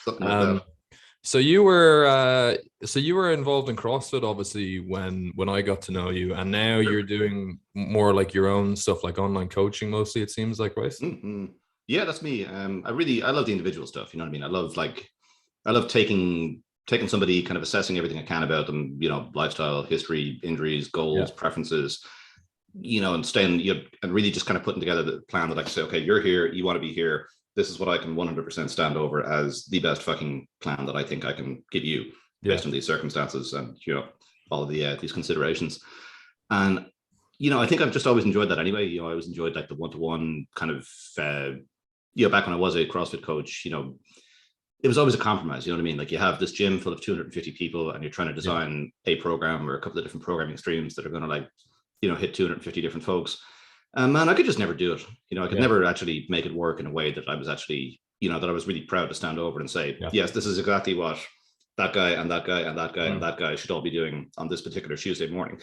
something like that. So you were involved in CrossFit obviously when I got to know you, and now you're doing more like your own stuff, like online coaching mostly, it seems like, right? Mm-hmm. Yeah, that's me. I love the individual stuff. You know what I mean? I love taking somebody, kind of assessing everything I can about them. You know, lifestyle, history, injuries, goals, preferences. You know, and and really just kind of putting together the plan that I can say, okay, you're here, you want to be here. This is what I can 100% stand over as the best fucking plan that I think I can give you based on these circumstances and, you know, all of these considerations. And, you know, I think I've just always enjoyed that anyway. You know, I always enjoyed like the one-to-one kind of, you know, back when I was a CrossFit coach, you know, it was always a compromise. You know what I mean? Like you have this gym full of 250 people and you're trying to design a program or a couple of different programming streams that are going to, like, you know, hit 250 different folks. Man, I could just never do it. You know, I could never actually make it work in a way that I was actually, you know, that I was really proud to stand over and say, yes, this is exactly what that guy and that guy and that guy and that guy should all be doing on this particular Tuesday morning.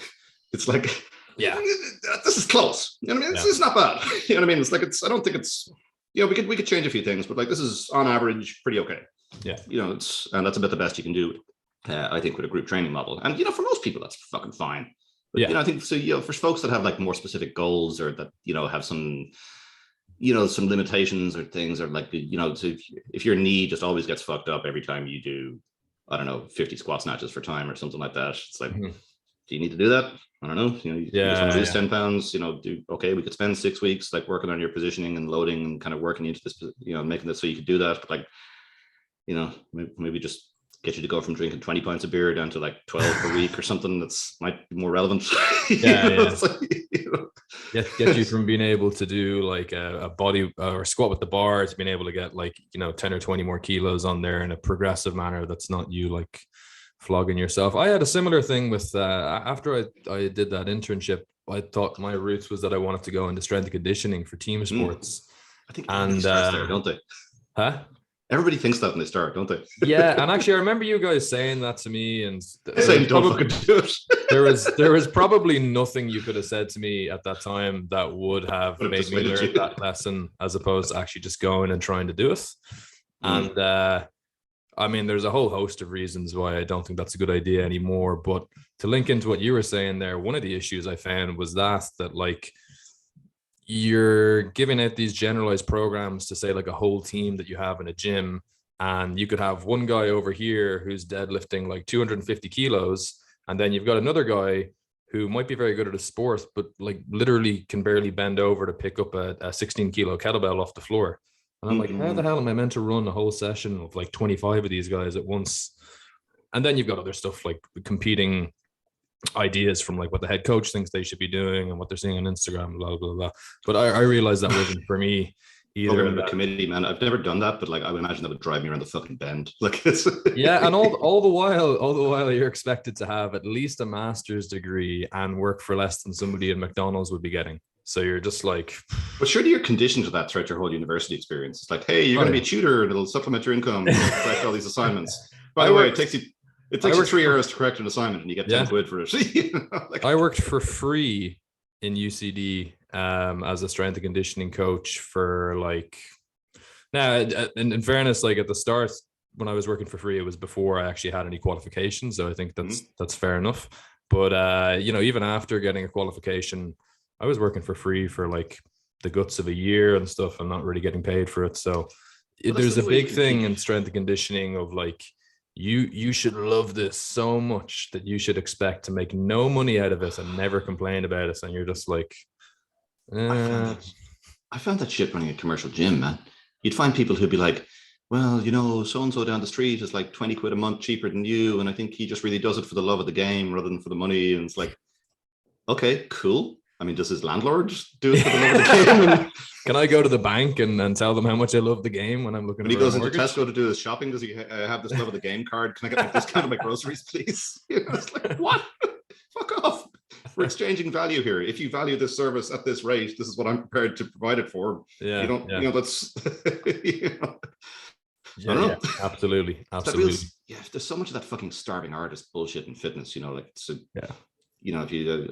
It's like, this is close. You know what I mean? It's not bad. You know what I mean? It's like, I don't think it's, you know, we could change a few things, but like, this is on average pretty okay. Yeah. You know, and that's about the best you can do, I think, with a group training model. And, you know, for most people, that's fucking fine. But, you know, I think so, you know, for folks that have like more specific goals or that, you know, have some, you know, some limitations or things, or like, you know, so if your knee just always gets fucked up every time you do, I don't know, 50 squat snatches for time or something like that. It's like, do you need to do that? I don't know. You know, you just want to lose 10 pounds, you know, we could spend 6 weeks like working on your positioning and loading and kind of working into this, you know, making this so you could do that. But like, you know, maybe just get you to go from drinking 20 pints of beer down to like 12 per week or something that's might be more relevant. Like, you know. Get you from being able to do like a body or squat with the bar to being able to get like, you know, 10 or 20 more kilos on there in a progressive manner. That's not you like flogging yourself. I had a similar thing with after I did that internship. I thought my roots was that I wanted to go into strength and conditioning for team sports. I think everybody starts there, don't they? Huh? Everybody thinks that when they start, don't they? Yeah, and actually, I remember you guys saying that to me, and saying don't fucking do it. there was probably nothing you could have said to me at that time that would have made me learn that lesson, as opposed to actually just going and trying to do it. And I mean, there's a whole host of reasons why I don't think that's a good idea anymore. But to link into what you were saying there, one of the issues I found was that like, you're giving out these generalized programs to say like a whole team that you have in a gym, and you could have one guy over here who's deadlifting like 250 kilos, and then you've got another guy who might be very good at a sport but like literally can barely bend over to pick up a 16 kilo kettlebell off the floor. And I'm like, how the hell am I meant to run a whole session of like 25 of these guys at once? And then you've got other stuff like competing ideas from like what the head coach thinks they should be doing and what they're seeing on Instagram, blah blah blah. But I realized that wasn't for me either. The committee, man, I've never done that, but like I would imagine that would drive me around the fucking bend. Like it's and all the while you're expected to have at least a master's degree and work for less than somebody in McDonald's would be getting. So you're just like, but surely you're conditioned to that throughout your whole university experience. It's like, hey, you're going to be a tutor and it'll supplement your income and correct all these assignments. By the way, it takes you 3 hours to correct an assignment and you get 10 quid for it. You know, like, I worked for free in UCD as a strength and conditioning coach for like, now in fairness, like at the start when I was working for free, it was before I actually had any qualifications. So I think that's fair enough. But you know, even after getting a qualification, I was working for free for like the guts of a year and stuff and not really getting paid for it. So there's a big thing in strength and conditioning of like, you should love this so much that you should expect to make no money out of it and never complain about it. And you're just like, I found that shit running a commercial gym, man. You'd find people who'd be like, well, you know, so-and-so down the street is like 20 quid a month cheaper than you. And I think he just really does it for the love of the game rather than for the money. And it's like, okay, cool. I mean, does his landlord do it for the love of the game? And can I go to the bank and tell them how much I love the game when I'm looking when he goes into Tesco to do his shopping? Does he have this love of the game card? Can I get my discount on my groceries, please? You know, it's like, what? Fuck off. We're exchanging value here. If you value this service at this rate, this is what I'm prepared to provide it for. Yeah. You don't, you know, that's, you know. I don't know. Absolutely. There's so much of that fucking starving artist bullshit in fitness, you know, like, you know, if you,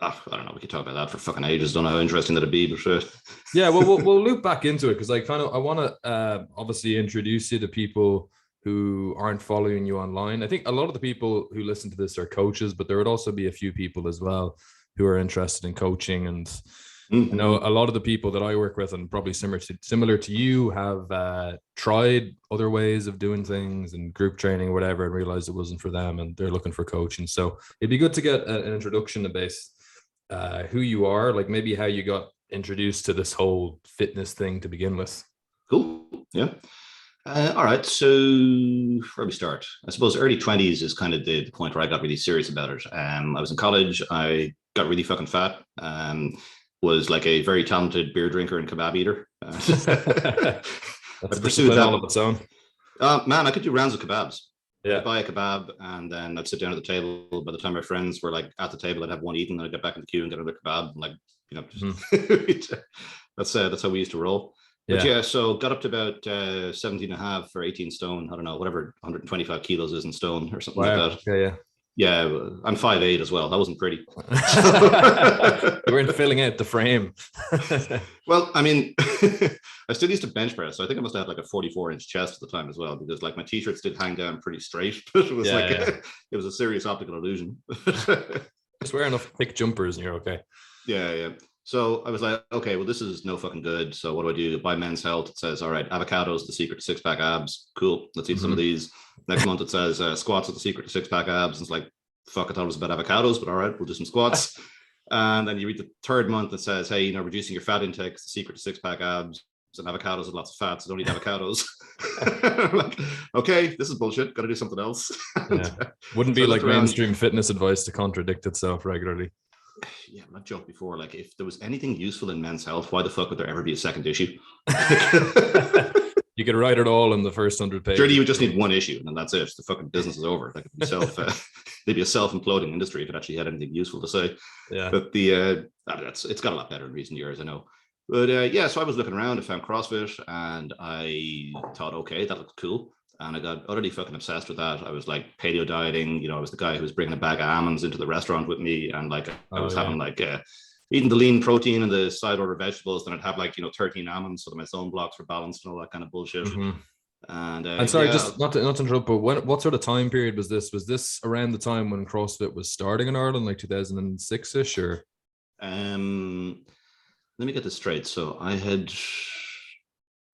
I don't know. We could talk about that for fucking ages. Don't know how interesting that'd be, but Yeah, well, we'll loop back into it because I want to obviously introduce you to people who aren't following you online. I think a lot of the people who listen to this are coaches, but there would also be a few people as well who are interested in coaching. And I know a lot of the people that I work with, and probably similar to you, have tried other ways of doing things and group training or whatever, and realized it wasn't for them, and they're looking for coaching. So it'd be good to get an introduction to base who you are, like maybe how you got introduced to this whole fitness thing to begin with. Cool. Yeah. All right. So where we start? I suppose early 20s is kind of the point where I got really serious about it. I was in college. I got really fucking fat. Was like a very talented beer drinker and kebab eater. That's I pursued that all of its own. Man, I could do rounds of kebabs. Yeah. I'd buy a kebab and then I'd sit down at the table. By the time my friends were like at the table, I'd have one eaten, and I'd get back in the queue and get another kebab. And like, you know, that's how we used to roll. But yeah, so got up to about 17 and a half or 18 stone. I don't know, whatever 125 kilos is in stone or something like that. Yeah, I'm 5'8" as well. That wasn't pretty. You weren't filling out the frame. Well, I mean, I still used to bench press. So I think I must have had like a 44-inch chest at the time as well, because like my t-shirts did hang down pretty straight. But it was it was a serious optical illusion. Just wear enough thick jumpers and you're okay. Yeah. So I was like, okay, well, this is no fucking good. So what do? Buy Men's Health. It says, all right, avocados, the secret to six-pack abs. Cool. Let's eat some of these. Next month it says squats are the secret to six-pack abs. And it's like, fuck, I thought it was about avocados, but all right, we'll do some squats. And then you read the third month that says, hey, reducing your fat intake is the secret to six-pack abs. And avocados have lots of fat, so don't eat avocados. Like, okay, this is bullshit. Got to do something else. Wouldn't be like mainstream fitness advice to contradict itself regularly. Yeah, I've joked before, like if there was anything useful in Men's Health, why the fuck would there ever be a second issue? You could write it all in the first 100 pages. Surely you would just need one issue and then that's it. The fucking business is over. Like they'd be a self-imploding industry if it actually had anything useful to say. Yeah. But it's got a lot better in recent years, I know. But so I was looking around, I found CrossFit and I thought, okay, that looks cool. And I got utterly fucking obsessed with that. I was like paleo dieting, I was the guy who was bringing a bag of almonds into the restaurant with me. And like, I was having like, eating the lean protein and the side order vegetables. Then I'd have like, 13 almonds so that my zone blocks were balanced and all that kind of bullshit. And sorry, just not to interrupt, but what sort of time period was this? Was this around the time when CrossFit was starting in Ireland, like 2006-ish or? Let me get this straight. So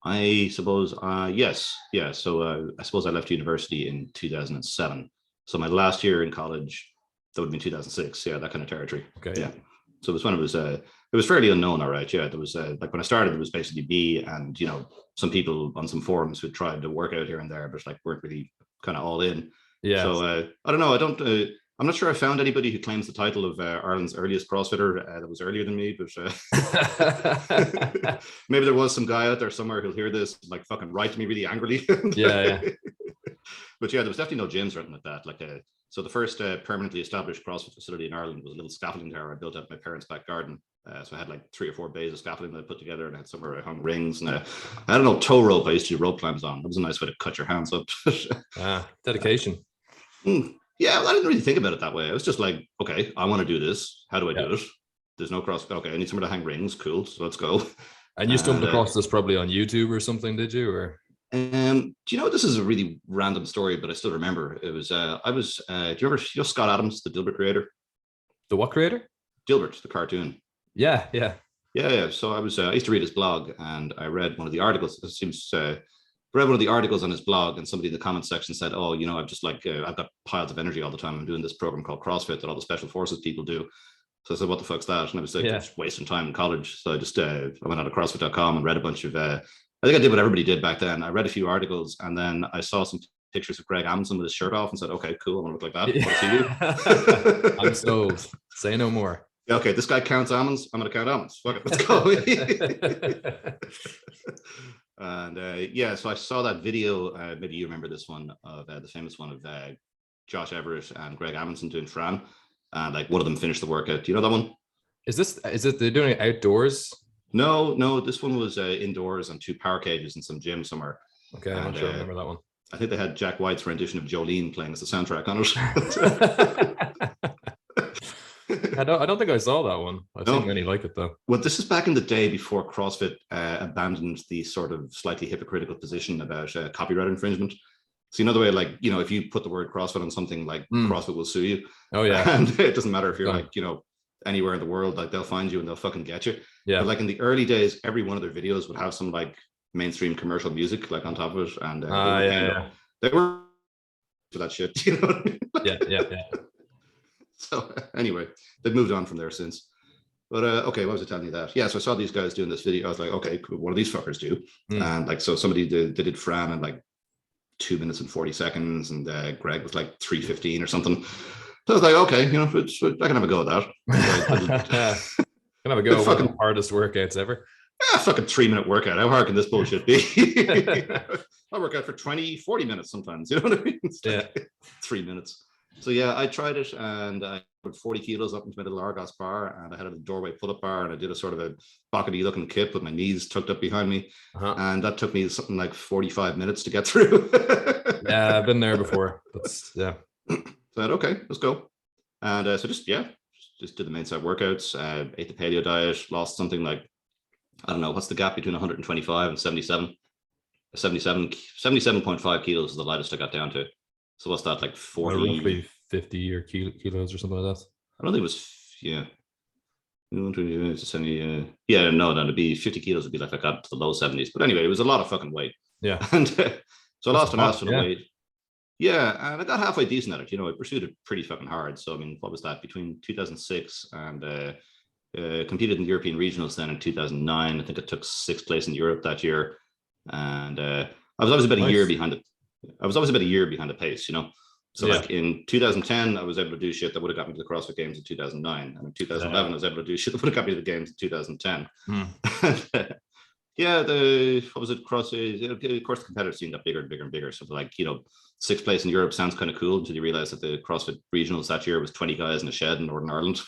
I suppose, yes. Yeah. So I suppose I left university in 2007. So my last year in college, that would have been 2006. Yeah, that kind of territory. Okay. Yeah. So it was when it was fairly unknown. All right. Yeah. There was like when I started, it was basically me and, some people on some forums who tried to work out here and there, but like weren't really kind of all in. Yeah. So I don't know. I'm not sure I found anybody who claims the title of Ireland's earliest CrossFitter that was earlier than me, but maybe there was some guy out there somewhere who'll hear this, like fucking write to me really angrily. Yeah. But yeah, there was definitely no gyms or anything like that. Like, so the first permanently established CrossFit facility in Ireland was a little scaffolding tower I built out in my parents' back garden. So I had like 3 or 4 bays of scaffolding that I put together, and I had somewhere I hung rings and I don't know, tow rope. I used to do rope climbs on. That was a nice way to cut your hands up. Dedication. Yeah, well, I didn't really think about it that way. I was just like, okay, I want to do this. How do I do it? There's no CrossFit. Okay, I need somewhere to hang rings. Cool, so let's go. And you stumbled across this probably on YouTube or something, did you? Or do you know, this is a really random story, but I still remember. It was do you remember Scott Adams, the Dilbert creator? The what creator? Dilbert, the cartoon. Yeah. So I used to read his blog, and I read one of the articles. It seems read one of the articles on his blog, and somebody in the comment section said, oh, I've just like I've got piles of energy all the time. I'm doing this program called CrossFit that all the special forces people do. So I said, what the fuck's that? And I was like, just wasting time in college. So I just I went on to CrossFit.com and read a bunch of I think I did what everybody did back then. I read a few articles, and then I saw some pictures of Greg Amundsen with his shirt off and said, okay, cool, I want to look like that. What does he do? I'm sold. Say no more. Yeah, okay, this guy counts almonds. I'm going to count almonds. Fuck it, let's go. And so I saw that video. Maybe you remember this one of the famous one of Josh Everett and Greg Amundsen doing Fran. Like one of them finished the workout. Do you know that one? Is it they're doing it outdoors? No. This one was indoors on 2 power cages in some gym somewhere. Okay, I'm not sure I remember that one. I think they had Jack White's rendition of Jolene playing as the soundtrack on it. I don't think I saw that one. I've No. seen many like it though. Well, this is back in the day before CrossFit abandoned the sort of slightly hypocritical position about copyright infringement. So you know the way, like, you know, if you put the word CrossFit on something, like CrossFit will sue you. Oh yeah. And it doesn't matter if you're like, you know, anywhere in the world, like they'll find you and they'll fucking get you. Yeah. But like in the early days, every one of their videos would have some like mainstream commercial music like on top of it, and they were for that shit. You know what I mean? Yeah. So anyway, they've moved on from there since. But okay, what was I telling you that? Yeah, so I saw these guys doing this video. I was like, okay, cool, what do these fuckers do? And like, so somebody did Fran in like 2 minutes and 40 seconds, and Greg was like 3:15 or something. So I was like, okay, you know, I can have a go at that. Can have a go at one of the hardest workouts ever. Yeah, fucking 3-minute workout. How hard can this bullshit be? I work out for 20-40 minutes sometimes. You know what I mean? It's like 3 minutes. So yeah, I tried it, and I put 40 kilos up into my little Argos bar, and I had a doorway pull-up bar, and I did a sort of a bockety looking kip with my knees tucked up behind me. And that took me something like 45 minutes to get through. Yeah, I've been there before. Yeah. So I said, okay, let's go. And so just did the main set workouts, ate the paleo diet, lost something like, I don't know, what's the gap between 125 and 77? 77.5 kilos is the lightest I got down to. So what's that, like 40? Roughly 50 or kilos or something like that. I don't think it was, yeah. Yeah, no, then it'd be 50 kilos would be like I got to the low 70s. But anyway, it was a lot of fucking weight. Yeah. And so I lost an ass of the weight. Yeah, and I got halfway decent at it. You know, I pursued it pretty fucking hard. So, I mean, what was that? Between 2006 and competed in the European regionals then in 2009. I think I took 6th place in Europe that year. And I was always about a year behind it. I was always about a year behind the pace, you know. So like in 2010, I was able to do shit that would have got me to the CrossFit Games in 2009. And in 2011, I was able to do shit that would have got me to the Games in 2010. Yeah, what was it? CrossFit, of course, the competitive scene got bigger and bigger and bigger. So like, you know, 6th place in Europe sounds kind of cool until you realize that the CrossFit regionals that year was 20 guys in a shed in Northern Ireland.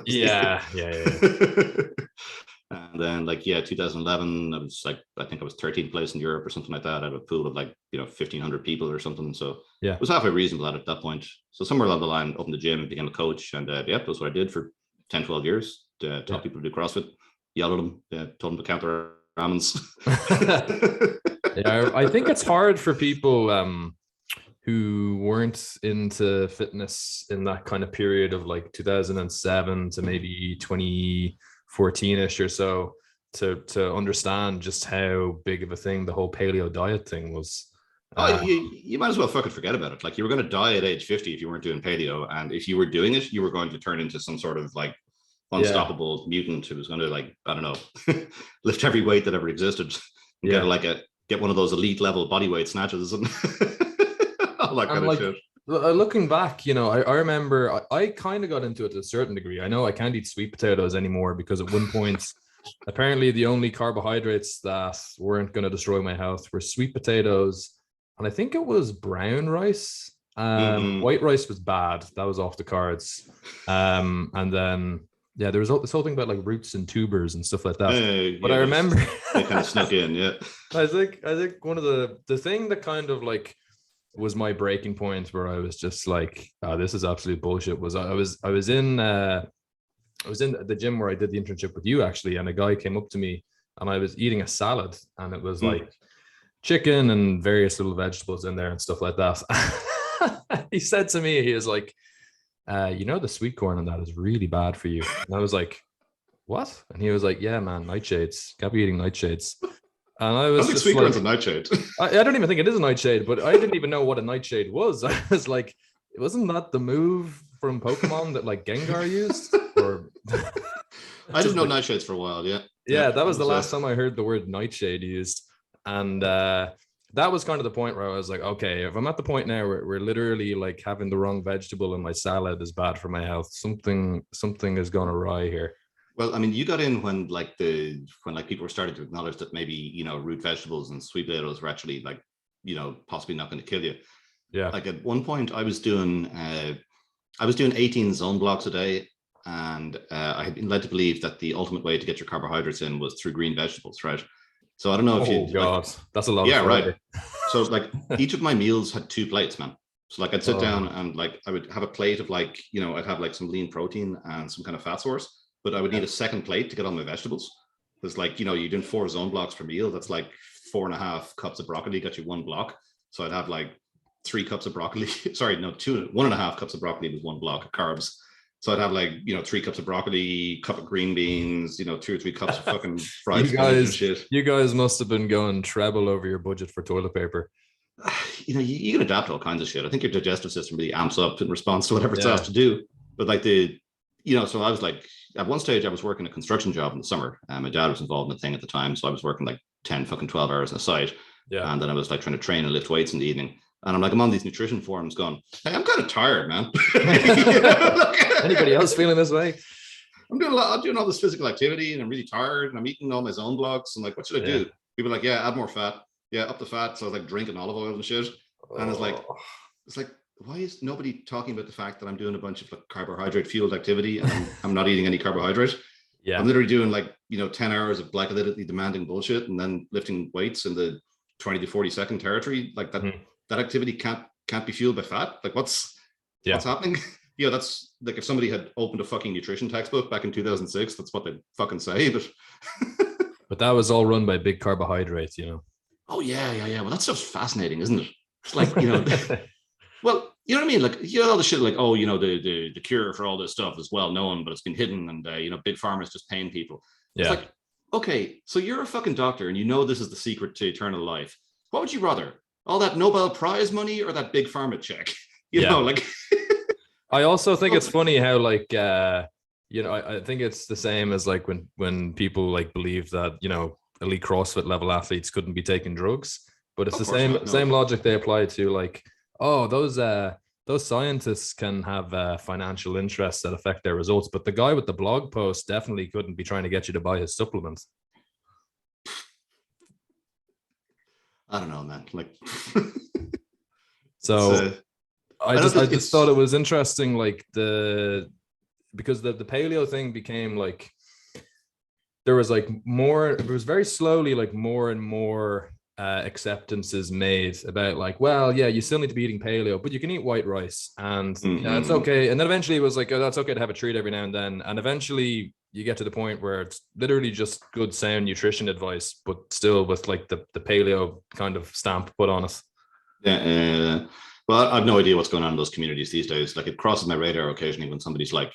Yeah. And then like, 2011, I think I was 13th place in Europe or something like that. I had a pool of like, you know, 1,500 people or something. So it was halfway reasonable at that point. So somewhere along the line, opened the gym and became a coach. And that's what I did for 10, 12 years. Taught people to do CrossFit, yelled at them, told them to count their ramens. I think it's hard for people who weren't into fitness in that kind of period of like 2007 to maybe 2014ish or so to understand just how big of a thing the whole paleo diet thing was. You might as well fucking forget about it. Like, you were going to die at age 50 if you weren't doing paleo, and if you were doing it, you were going to turn into some sort of like unstoppable mutant who was going to, like, I don't know, lift every weight that ever existed and get one of those elite level body weight snatches and all that kind of shit. Looking back, you know, I remember I kind of got into it to a certain degree. I know I can't eat sweet potatoes anymore because at one point, apparently the only carbohydrates that weren't going to destroy my health were sweet potatoes, and I think it was brown rice. White rice was bad. That was off the cards. And then there was this whole thing about like roots and tubers and stuff like that. But I remember they kind of snuck in. Yeah, I think one of the thing that kind of like was my breaking point where I was just like, this is absolute bullshit. Was I was in the gym where I did the internship with you actually, and a guy came up to me and I was eating a salad and it was like chicken and various little vegetables in there and stuff like that. He said to me, he was like, you know, the sweet corn on that is really bad for you. And I was like, what? And he was like, yeah, man, nightshades. Can't be eating nightshades. And I was just sweet corn's a nightshade. I don't even think it is a nightshade, but I didn't even know what a nightshade was. I was like, wasn't that the move from Pokemon that like Gengar used? Or I didn't know nightshades for a while. Yeah, that was the last time I heard the word nightshade used. And that was kind of the point where I was like, okay, if I'm at the point now where we're literally like having the wrong vegetable in my salad is bad for my health, something is going awry here. Well, I mean, you got in when people were starting to acknowledge that maybe, you know, root vegetables and sweet potatoes were actually like, you know, possibly not going to kill you. Yeah. Like at one point I was doing 18 zone blocks a day, and I had been led to believe that the ultimate way to get your carbohydrates in was through green vegetables, right? So I don't know if God, that's a lot. Yeah, right. So like each of my meals had 2 plates, man. So like I'd sit down and like I would have a plate of like, I'd have like some lean protein and some kind of fat source, but I would need a second plate to get all my vegetables. There's like, you're doing 4 zone blocks per meal. That's like 4.5 cups of broccoli got you 1 block. So I'd have like 3 cups of broccoli. Sorry, no, 1.5 cups of broccoli with 1 block of carbs. So I'd have like, 3 cups of broccoli, cup of green beans, 2 or 3 cups of fucking fried spinach and shit. You guys must have been going treble over your budget for toilet paper. You can adapt to all kinds of shit. I think your digestive system really amps up in response to whatever it's asked to do. But like so I was like, at one stage I was working a construction job in the summer. My dad was involved in the thing at the time. So I was working like 12 hours on a site. Yeah. And then I was like trying to train and lift weights in the evening. And I'm like, I'm on these nutrition forums going, hey, I'm kind of tired, man. Anybody else feeling this way? I'm doing all this physical activity and I'm really tired and I'm eating all my zone blocks. And like, what should I do? People are like, yeah, add more fat. Yeah, up the fat. So I was like drinking olive oil and shit. And it's like, why is nobody talking about the fact that I'm doing a bunch of like carbohydrate fueled activity and I'm not eating any carbohydrate? Yeah. I'm literally doing like, 10 hours of glycolytically demanding bullshit and then lifting weights in the 20 to 40 second territory. Like that activity can't be fueled by fat. Like what's happening? That's like if somebody had opened a fucking nutrition textbook back in 2006, that's what they'd fucking say. But that was all run by big carbohydrates, Oh yeah. Well, that stuff's fascinating, isn't it? It's like, well, you know what I mean? Like, all the shit like, oh, the cure for all this stuff is well known, but it's been hidden and, big pharma is just paying people. It's like, okay, so you're a fucking doctor and this is the secret to eternal life. What would you rather? All that Nobel Prize money or that big pharma check? Like. I also think it's funny how like, I think it's the same as like when people like believe that, elite CrossFit level athletes couldn't be taking drugs, but it's the same logic they apply to like, oh, those scientists can have financial interests that affect their results, but the guy with the blog post definitely couldn't be trying to get you to buy his supplements. I don't know, man. Like, so I just thought it was interesting, like because the paleo thing became like, there was like more, it was very slowly like more and more acceptances made about like, well, yeah, you still need to be eating paleo, but you can eat white rice and it's okay. And then eventually it was like, oh, that's okay to have a treat every now and then. And eventually you get to the point where it's literally just good sound nutrition advice, but still with like the paleo kind of stamp put on it. Yeah. Well, I have no idea what's going on in those communities these days. Like it crosses my radar occasionally when somebody's like,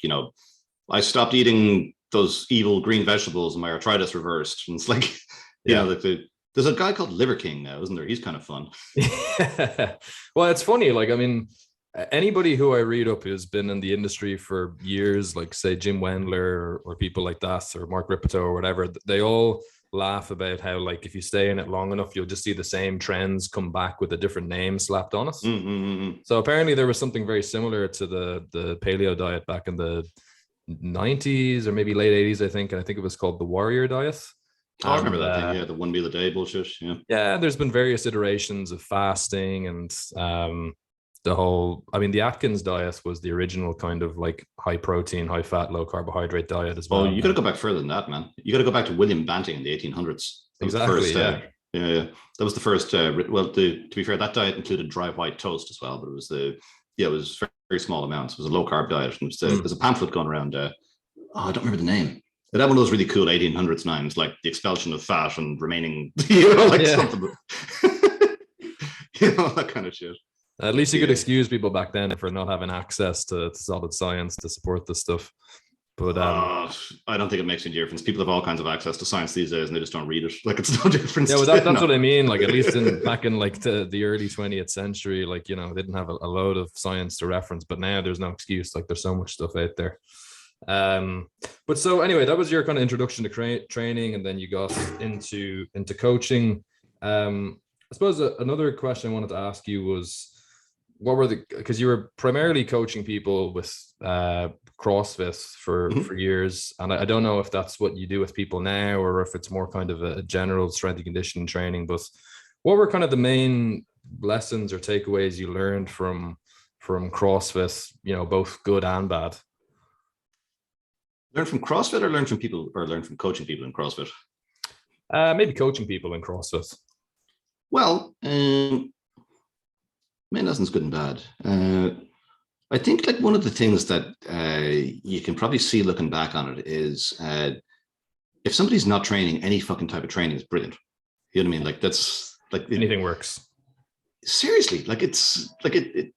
I stopped eating those evil green vegetables and my arthritis reversed. And it's like, like there's a guy called Liver King now, isn't there? He's kind of fun. Well, it's funny. Like, I mean, anybody who I read up who's been in the industry for years, like say Jim Wendler or people like that, or Mark Ripito or whatever, they all laugh about how like if you stay in it long enough, you'll just see the same trends come back with a different name slapped on it. So apparently there was something very similar to the paleo diet back in the 90s or maybe late 80s, I think. And I think it was called the warrior diet. I remember that thing. Yeah, the 1 meal a day bullshit. Yeah, there's been various iterations of fasting and the Atkins diet was the original kind of like high protein, high fat, low carbohydrate diet as well. Oh, you got to go back further than that, man. You got to go back to William Banting in the 1800s. Exactly. Yeah. That was the first. To be fair, that diet included dry white toast as well, but it was it was very, very small amounts. It was a low carb diet. And there's a pamphlet going around. I don't remember the name. It had one of those really cool 1800s names, like the expulsion of fat and remaining, something. That kind of shit. At least you could excuse people back then for not having access to solid science to support this stuff. But I don't think it makes any difference. People have all kinds of access to science these days, and they just don't read it. Like it's no difference. Yeah, well, that's what I mean. Like at least back in like the early 20th century, like they didn't have a load of science to reference. But now there's no excuse. Like there's so much stuff out there. But so anyway, that was your kind of introduction to training, and then you got into coaching. I suppose another question I wanted to ask you was, because you were primarily coaching people with CrossFit for years, and I don't know if that's what you do with people now or if it's more kind of a general strength and conditioning training, but what were kind of the main lessons or takeaways you learned from CrossFit, both good and bad? Learn from CrossFit or learn from people, or learn from coaching people in CrossFit? Maybe coaching people in CrossFit. Well, main lessons, good and bad. I think like one of the things that you can probably see looking back on it is if somebody's not training, any fucking type of training is brilliant. You know what I mean? Like that's like anything works. Seriously, like it's like it.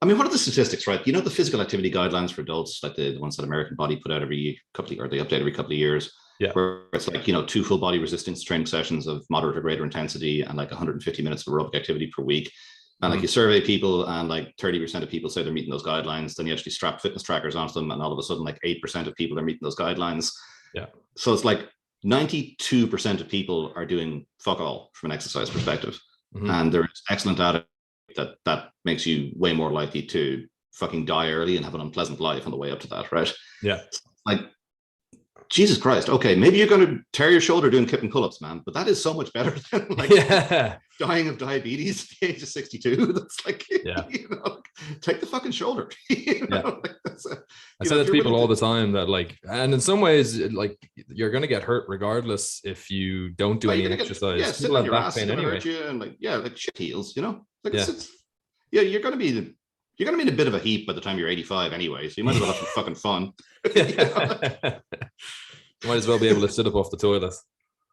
I mean, what are the statistics, right? You know, the physical activity guidelines for adults, like the ones that American Body put out every couple of, or they update every couple of years. Yeah. Where it's like, you know, 2 full body resistance training sessions of moderate or greater intensity and like 150 minutes of aerobic activity per week. And like you survey people and like 30% of people say they're meeting those guidelines. Then you actually strap fitness trackers onto them. And all of a sudden, like 8% of people are meeting those guidelines. Yeah. So it's like 92% of people are doing fuck all from an exercise perspective. And there is excellent data that makes you way more likely to fucking die early and have an unpleasant life on the way up to that, right? Yeah. Like, Jesus Christ. Okay, maybe you're going to tear your shoulder doing kip and pull-ups, man, but that is so much better than like dying of diabetes at the age of 62. That's like, you know, take the fucking shoulder. You know? Like I say that to people all the time that like, and in some ways, like you're going to get hurt regardless if you don't do any exercise. Sit on your ass anyway. You and like, like shit heals, you know? Like you're going to be in a bit of a heap by the time you're 85 anyway, so you might as well have some fucking fun. Might as well be able to sit up off the toilet.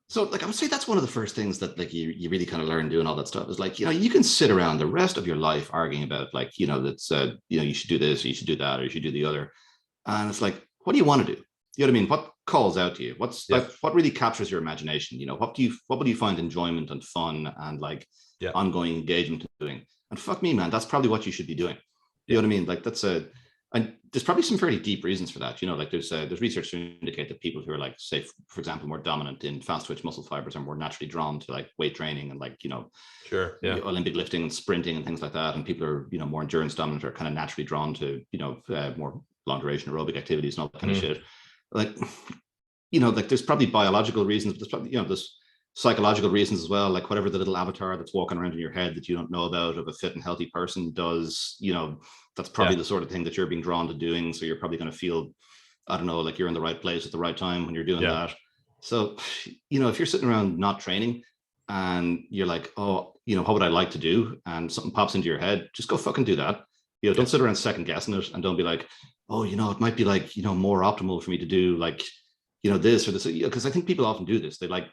So like I would say that's one of the first things that like you really kind of learn doing all that stuff is like, you know, you can sit around the rest of your life arguing about like, you know, that's you know, you should do this, or you should do that, or you should do the other. And it's like, what do you want to do? You know what I mean? What calls out to you? What's like what really captures your imagination? You know, what would you find enjoyment and fun and like ongoing engagement in doing? And fuck me, man, that's probably what you should be doing. You know what I mean? Like and there's probably some fairly deep reasons for that. You know, like there's research to indicate that people who are like, say, for example, more dominant in fast twitch muscle fibers are more naturally drawn to like weight training and like, you know, Olympic lifting and sprinting and things like that. And people are, you know, more endurance dominant are kind of naturally drawn to, you know, more long duration aerobic activities and all that kind of shit. Like, you know, like there's probably biological reasons, but there's probably, you know, there's psychological reasons as well, like whatever the little avatar that's walking around in your head that you don't know about of a fit and healthy person does, you know, that's probably the sort of thing that you're being drawn to doing. So you're probably going to feel, I don't know, like you're in the right place at the right time when you're doing that. So, you know, if you're sitting around not training and you're like, oh, you know, what would I like to do? And something pops into your head, just go fucking do that. You know, don't sit around second guessing it and don't be like, oh, you know, it might be like, you know, more optimal for me to do like, you know, this or this, because I think people often do this. They like,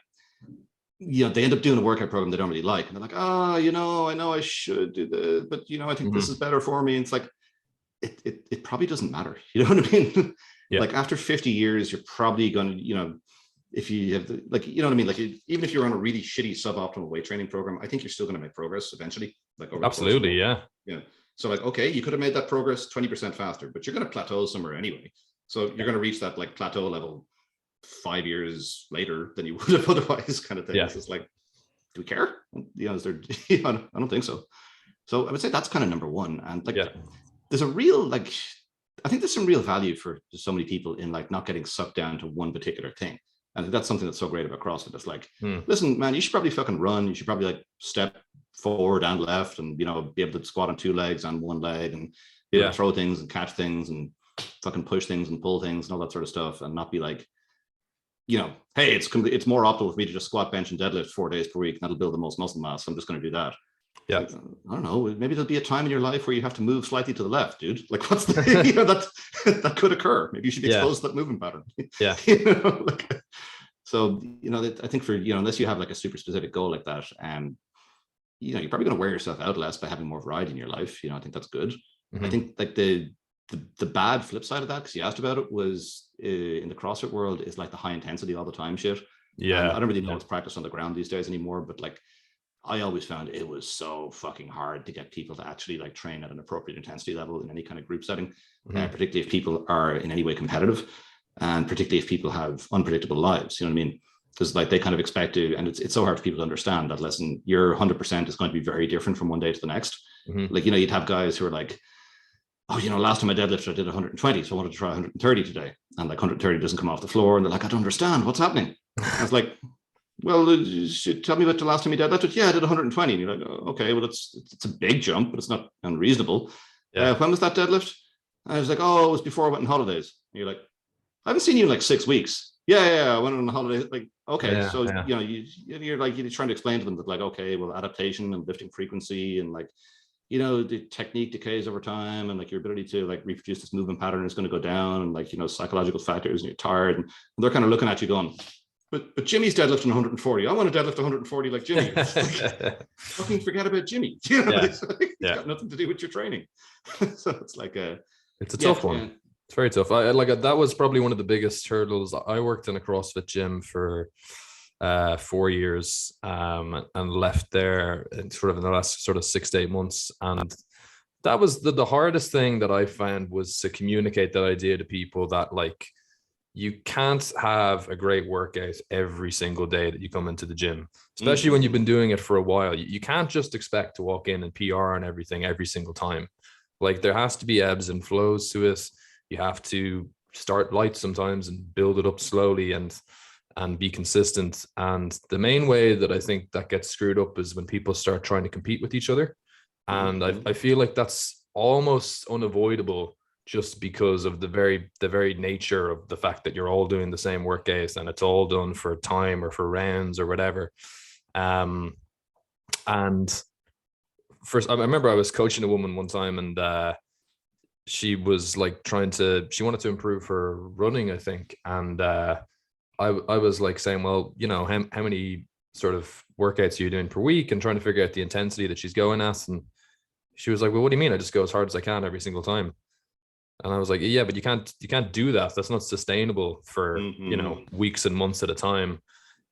you know, they end up doing a workout program they don't really like. And they're like, oh, you know, I know I should do this, but, you know, I think this is better for me. And it's like, it probably doesn't matter. You know what I mean? Like after 50 years, you're probably going to, you know, if you have the, like, you know what I mean? Like even if you're on a really shitty suboptimal weight training program, I think you're still going to make progress eventually. Like over absolutely. Yeah. So like, okay, you could have made that progress 20% faster, but you're going to plateau somewhere anyway. So you're going to reach that like plateau level 5 years later than you would have otherwise, kind of thing. So it's like, do we care? You know, is there, I don't think so. So I would say that's kind of number one. And like, there's a real, like, I think there's some real value for so many people in like not getting sucked down to one particular thing. And I think that's something that's so great about CrossFit. It's like, listen, man, you should probably fucking run. You should probably like step forward and left and, you know, be able to squat on 2 legs and 1 leg and be able to throw things and catch things and fucking push things and pull things and all that sort of stuff, and not be like, you know, hey, it's more optimal for me to just squat, bench, and deadlift 4 days per week. That'll build the most muscle mass. I'm just going to do that. Like, I don't know. Maybe there'll be a time in your life where you have to move slightly to the left, dude. Like, what's the, you know, that could occur. Maybe you should be exposed to that movement pattern. You know, like, so, you know, I think for, you know, unless you have like a super specific goal like that, you know, you're probably going to wear yourself out less by having more variety in your life. You know, I think that's good. I think like the bad flip side of that, because you asked about it, was in the CrossFit world is like the high intensity all the time shit. And I don't really know what's practiced on the ground these days anymore, but like I always found it was so fucking hard to get people to actually like train at an appropriate intensity level in any kind of group setting, particularly if people are in any way competitive, and particularly if people have unpredictable lives. You know what I mean? Because like they kind of expect to, and it's so hard for people to understand that, listen, your 100% is going to be very different from one day to the next. Like, you know, you'd have guys who are like, oh, you know, last time I deadlifted, I did 120, so I wanted to try 130 today. And like 130 doesn't come off the floor. And they're like, I don't understand. What's happening? I was like, well, you should tell me about the last time you deadlifted. Yeah, I did 120. And you're like, oh, okay, well, it's a big jump, but it's not unreasonable. When was that deadlift? And I was like, oh, it was before I went on holidays. And you're like, I haven't seen you in like 6 weeks. Yeah, I went on holiday. Like, okay, you know, you're like, you're trying to explain to them that like, okay, well, adaptation and lifting frequency and like, you know, the technique decays over time, and like your ability to like reproduce this movement pattern is going to go down, and like, you know, psychological factors, and you're tired, and they're kind of looking at you going, but Jimmy's deadlifting 140. I want to deadlift 140 like Jimmy. Fucking forget about Jimmy. You know, it's got nothing to do with your training. So it's like it's a tough one. Yeah. It's very tough. I like that was probably one of the biggest hurdles. I worked in a CrossFit gym for 4 years, and left there in the last sort of 6 to 8 months, and that was the hardest thing that I found, was to communicate that idea to people that like you can't have a great workout every single day that you come into the gym, especially when you've been doing it for a while. You can't just expect to walk in and PR and everything every single time. Like there has to be ebbs and flows to it. You have to start light sometimes and build it up slowly and be consistent. And the main way that I think that gets screwed up is when people start trying to compete with each other. And I feel like that's almost unavoidable, just because of the very nature of the fact that you're all doing the same workouts, and it's all done for time or for rounds or whatever. And first, I remember I was coaching a woman one time, and she was like she wanted to improve her running, I think. And I was like saying, well, you know, how many sort of workouts are you doing per week, and trying to figure out the intensity that she's going at. And she was like, well, what do you mean? I just go as hard as I can every single time. And I was like, yeah, but you can't do that. That's not sustainable for, you know, weeks and months at a time.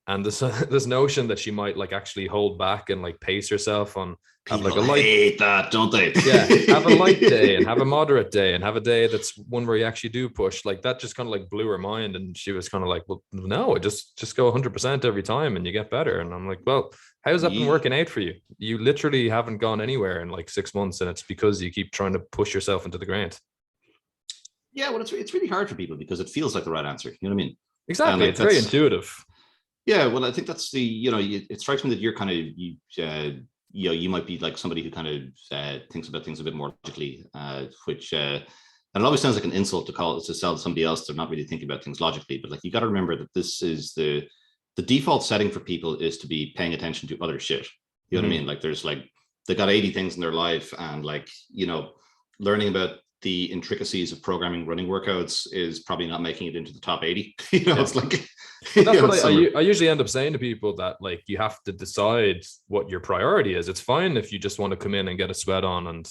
And this notion that she might like actually hold back and like pace herself on, have like a light, hate that, don't they? Yeah, have a light day and have a moderate day and have a day that's one where you actually do push. Like that just kind of like blew her mind. And she was kind of like, well, no, just go 100% every time and you get better. And I'm like, well, how's that been working out for you? You literally haven't gone anywhere in like 6 months, and it's because you keep trying to push yourself into the ground. Yeah, well, it's really hard for people because it feels like the right answer. You know what I mean? Exactly. Like, it's very intuitive. Yeah, well, I think that's the, you know, it strikes me that you're kind of, you know, you might be like somebody who kind of thinks about things a bit more logically, which, and it always sounds like an insult to sell to somebody else. They're not really thinking about things logically, but like, you got to remember that this is the default setting for people is to be paying attention to other shit. You know what I mean? Like there's like, they got 80 things in their life, and like, you know, learning about the intricacies of programming running workouts is probably not making it into the top 80. You know, it's like, that's what I usually end up saying to people, that like you have to decide what your priority is. It's fine if you just want to come in and get a sweat on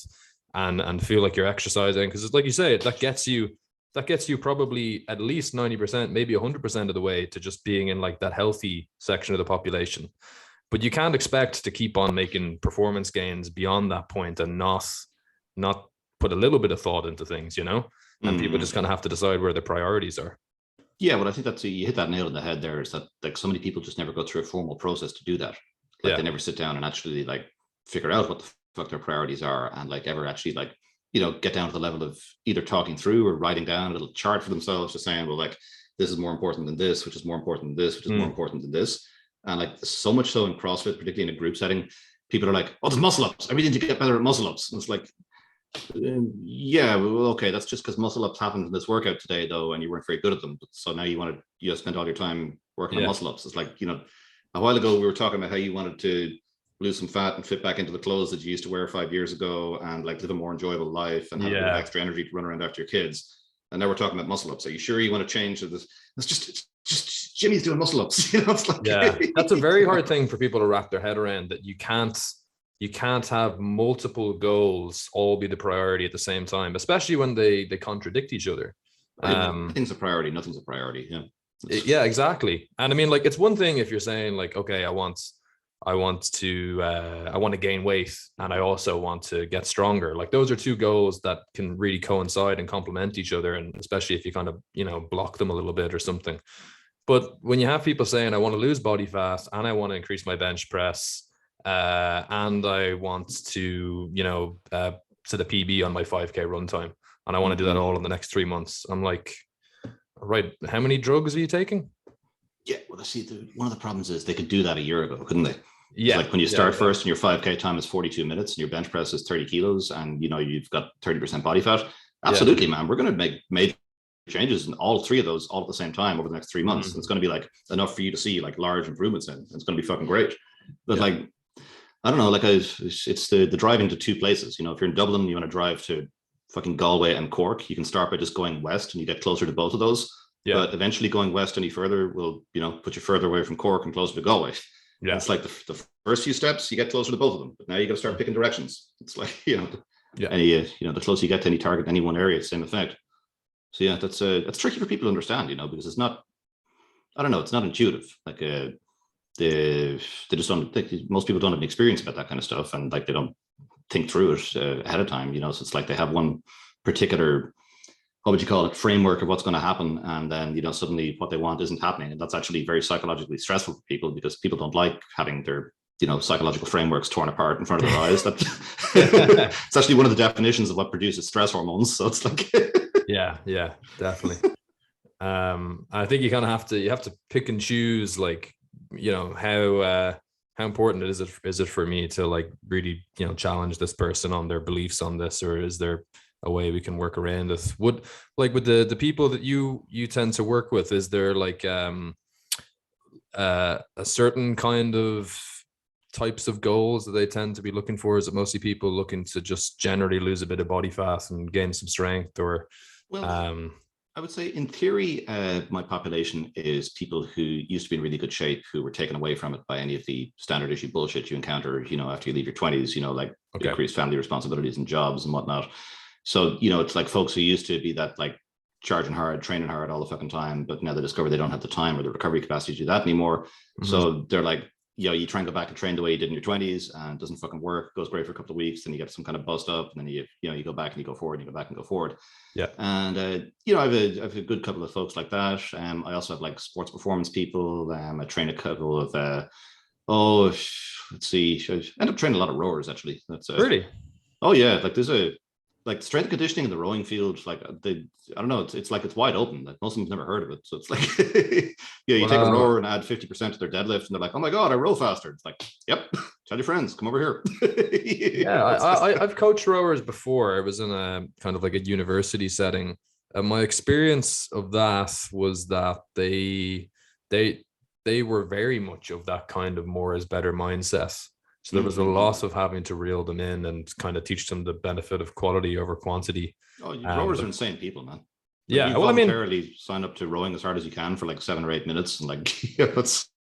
and feel like you're exercising, because it's like you say, that gets you probably at least 90%, maybe 100% of the way to just being in like that healthy section of the population. But you can't expect to keep on making performance gains beyond that point and not put a little bit of thought into things, you know, and people just kind of have to decide where their priorities are. Yeah, well, I think that's, you hit that nail on the head there, is that like so many people just never go through a formal process to do that. Like they never sit down and actually like figure out what the fuck their priorities are, and like ever actually like, you know, get down to the level of either talking through or writing down a little chart for themselves, just saying, well, like this is more important than this, which is more important than this, which is more important than this. And like so much so in CrossFit, particularly in a group setting, people are like, oh, there's muscle ups. I really need to get better at muscle ups. And it's like, yeah, well, okay, that's just because muscle ups happened in this workout today, though, and you weren't very good at them. So now you spend all your time working on muscle ups. It's like, you know, a while ago we were talking about how you wanted to lose some fat and fit back into the clothes that you used to wear 5 years ago, and like live a more enjoyable life and have a bit of extra energy to run around after your kids. And now we're talking about muscle ups. Are you sure you want to change this? It's just Jimmy's doing muscle ups. You know, it's like, yeah, that's a very hard thing for people to wrap their head around, that you can't have multiple goals all be the priority at the same time, especially when they contradict each other. Nothing's a priority. Nothing's a priority. Yeah, exactly. And I mean, like, it's one thing if you're saying like, okay, I want to gain weight, and I also want to get stronger. Like those are two goals that can really coincide and complement each other. And especially if you kind of, you know, block them a little bit or something. But when you have people saying, I want to lose body fat and I want to increase my bench press, and I want to, you know, set a PB on my 5K run time, and I want to do that all in the next 3 months. I'm like, right, how many drugs are you taking? Yeah, well, see, one of the problems is they could do that a year ago, couldn't they? Yeah. It's like when you start first and your 5K time is 42 minutes and your bench press is 30 kilos and, you know, you've got 30% body fat. Absolutely, man. We're going to make major changes in all three of those all at the same time over the next 3 months. It's going to be like enough for you to see like large improvements in. It's going to be fucking great. But like, I don't know, like it's the driving to two places. You know, if you're in Dublin, you want to drive to fucking Galway and Cork, you can start by just going west and you get closer to both of those. Yeah. But eventually going west any further will, you know, put you further away from Cork and closer to Galway. Yeah. It's like the first few steps, you get closer to both of them. But now you got to start picking directions. It's like, you know, the closer you get to any target, any one area, same effect. So yeah, that's tricky for people to understand, you know, because it's not, I don't know, it's not intuitive. Like they just don't think, most people don't have an experience about that kind of stuff, and like they don't think through it ahead of time, you know. So it's like they have one particular, what would you call it, framework of what's going to happen, and then, you know, suddenly what they want isn't happening, and that's actually very psychologically stressful for people, because people don't like having their, you know, psychological frameworks torn apart in front of their eyes. That it's actually one of the definitions of what produces stress hormones. So it's like yeah, definitely. I think you kind of have to pick and choose, like, you know, how important is it for me to like really, you know, challenge this person on their beliefs on this, or is there a way we can work around this? Would, like, with the people that you tend to work with, is there like a certain kind of types of goals that they tend to be looking for? Is it mostly people looking to just generally lose a bit of body fat and gain some strength, or I would say in theory, my population is people who used to be in really good shape, who were taken away from it by any of the standard issue bullshit you encounter, you know, after you leave your 20s, you know, like increased family responsibilities and jobs and whatnot. So, you know, it's like folks who used to be that like charging hard, training hard all the fucking time, but now they discover they don't have the time or the recovery capacity to do that anymore. Mm-hmm. So they're like, you know, you try and go back and train the way you did in your 20s and it doesn't fucking work. Goes great for a couple of weeks, then you get some kind of bust up, and then you go back and you go forward, and you go back and go forward. Yeah. And you know, I have a good couple of folks like that. I also have like sports performance people. I train a couple of let's see, I end up training a lot of rowers actually. That's really. Oh yeah, like there's like strength conditioning in the rowing field, like I don't know, it's like it's wide open. Like most of them's never heard of it. So it's like yeah, you take a rower and add 50% to their deadlift, and they're like, oh my god, I row faster. It's like, yep, tell your friends, come over here. Yeah, I've coached rowers before. I was in a kind of like a university setting, and my experience of that was that they were very much of that kind of more is better mindset. So there was a lot of having to reel them in and kind of teach them the benefit of quality over quantity. Oh, rowers are insane people, man. Like, yeah, you voluntarily sign up to rowing as hard as you can for like 7 or 8 minutes, and like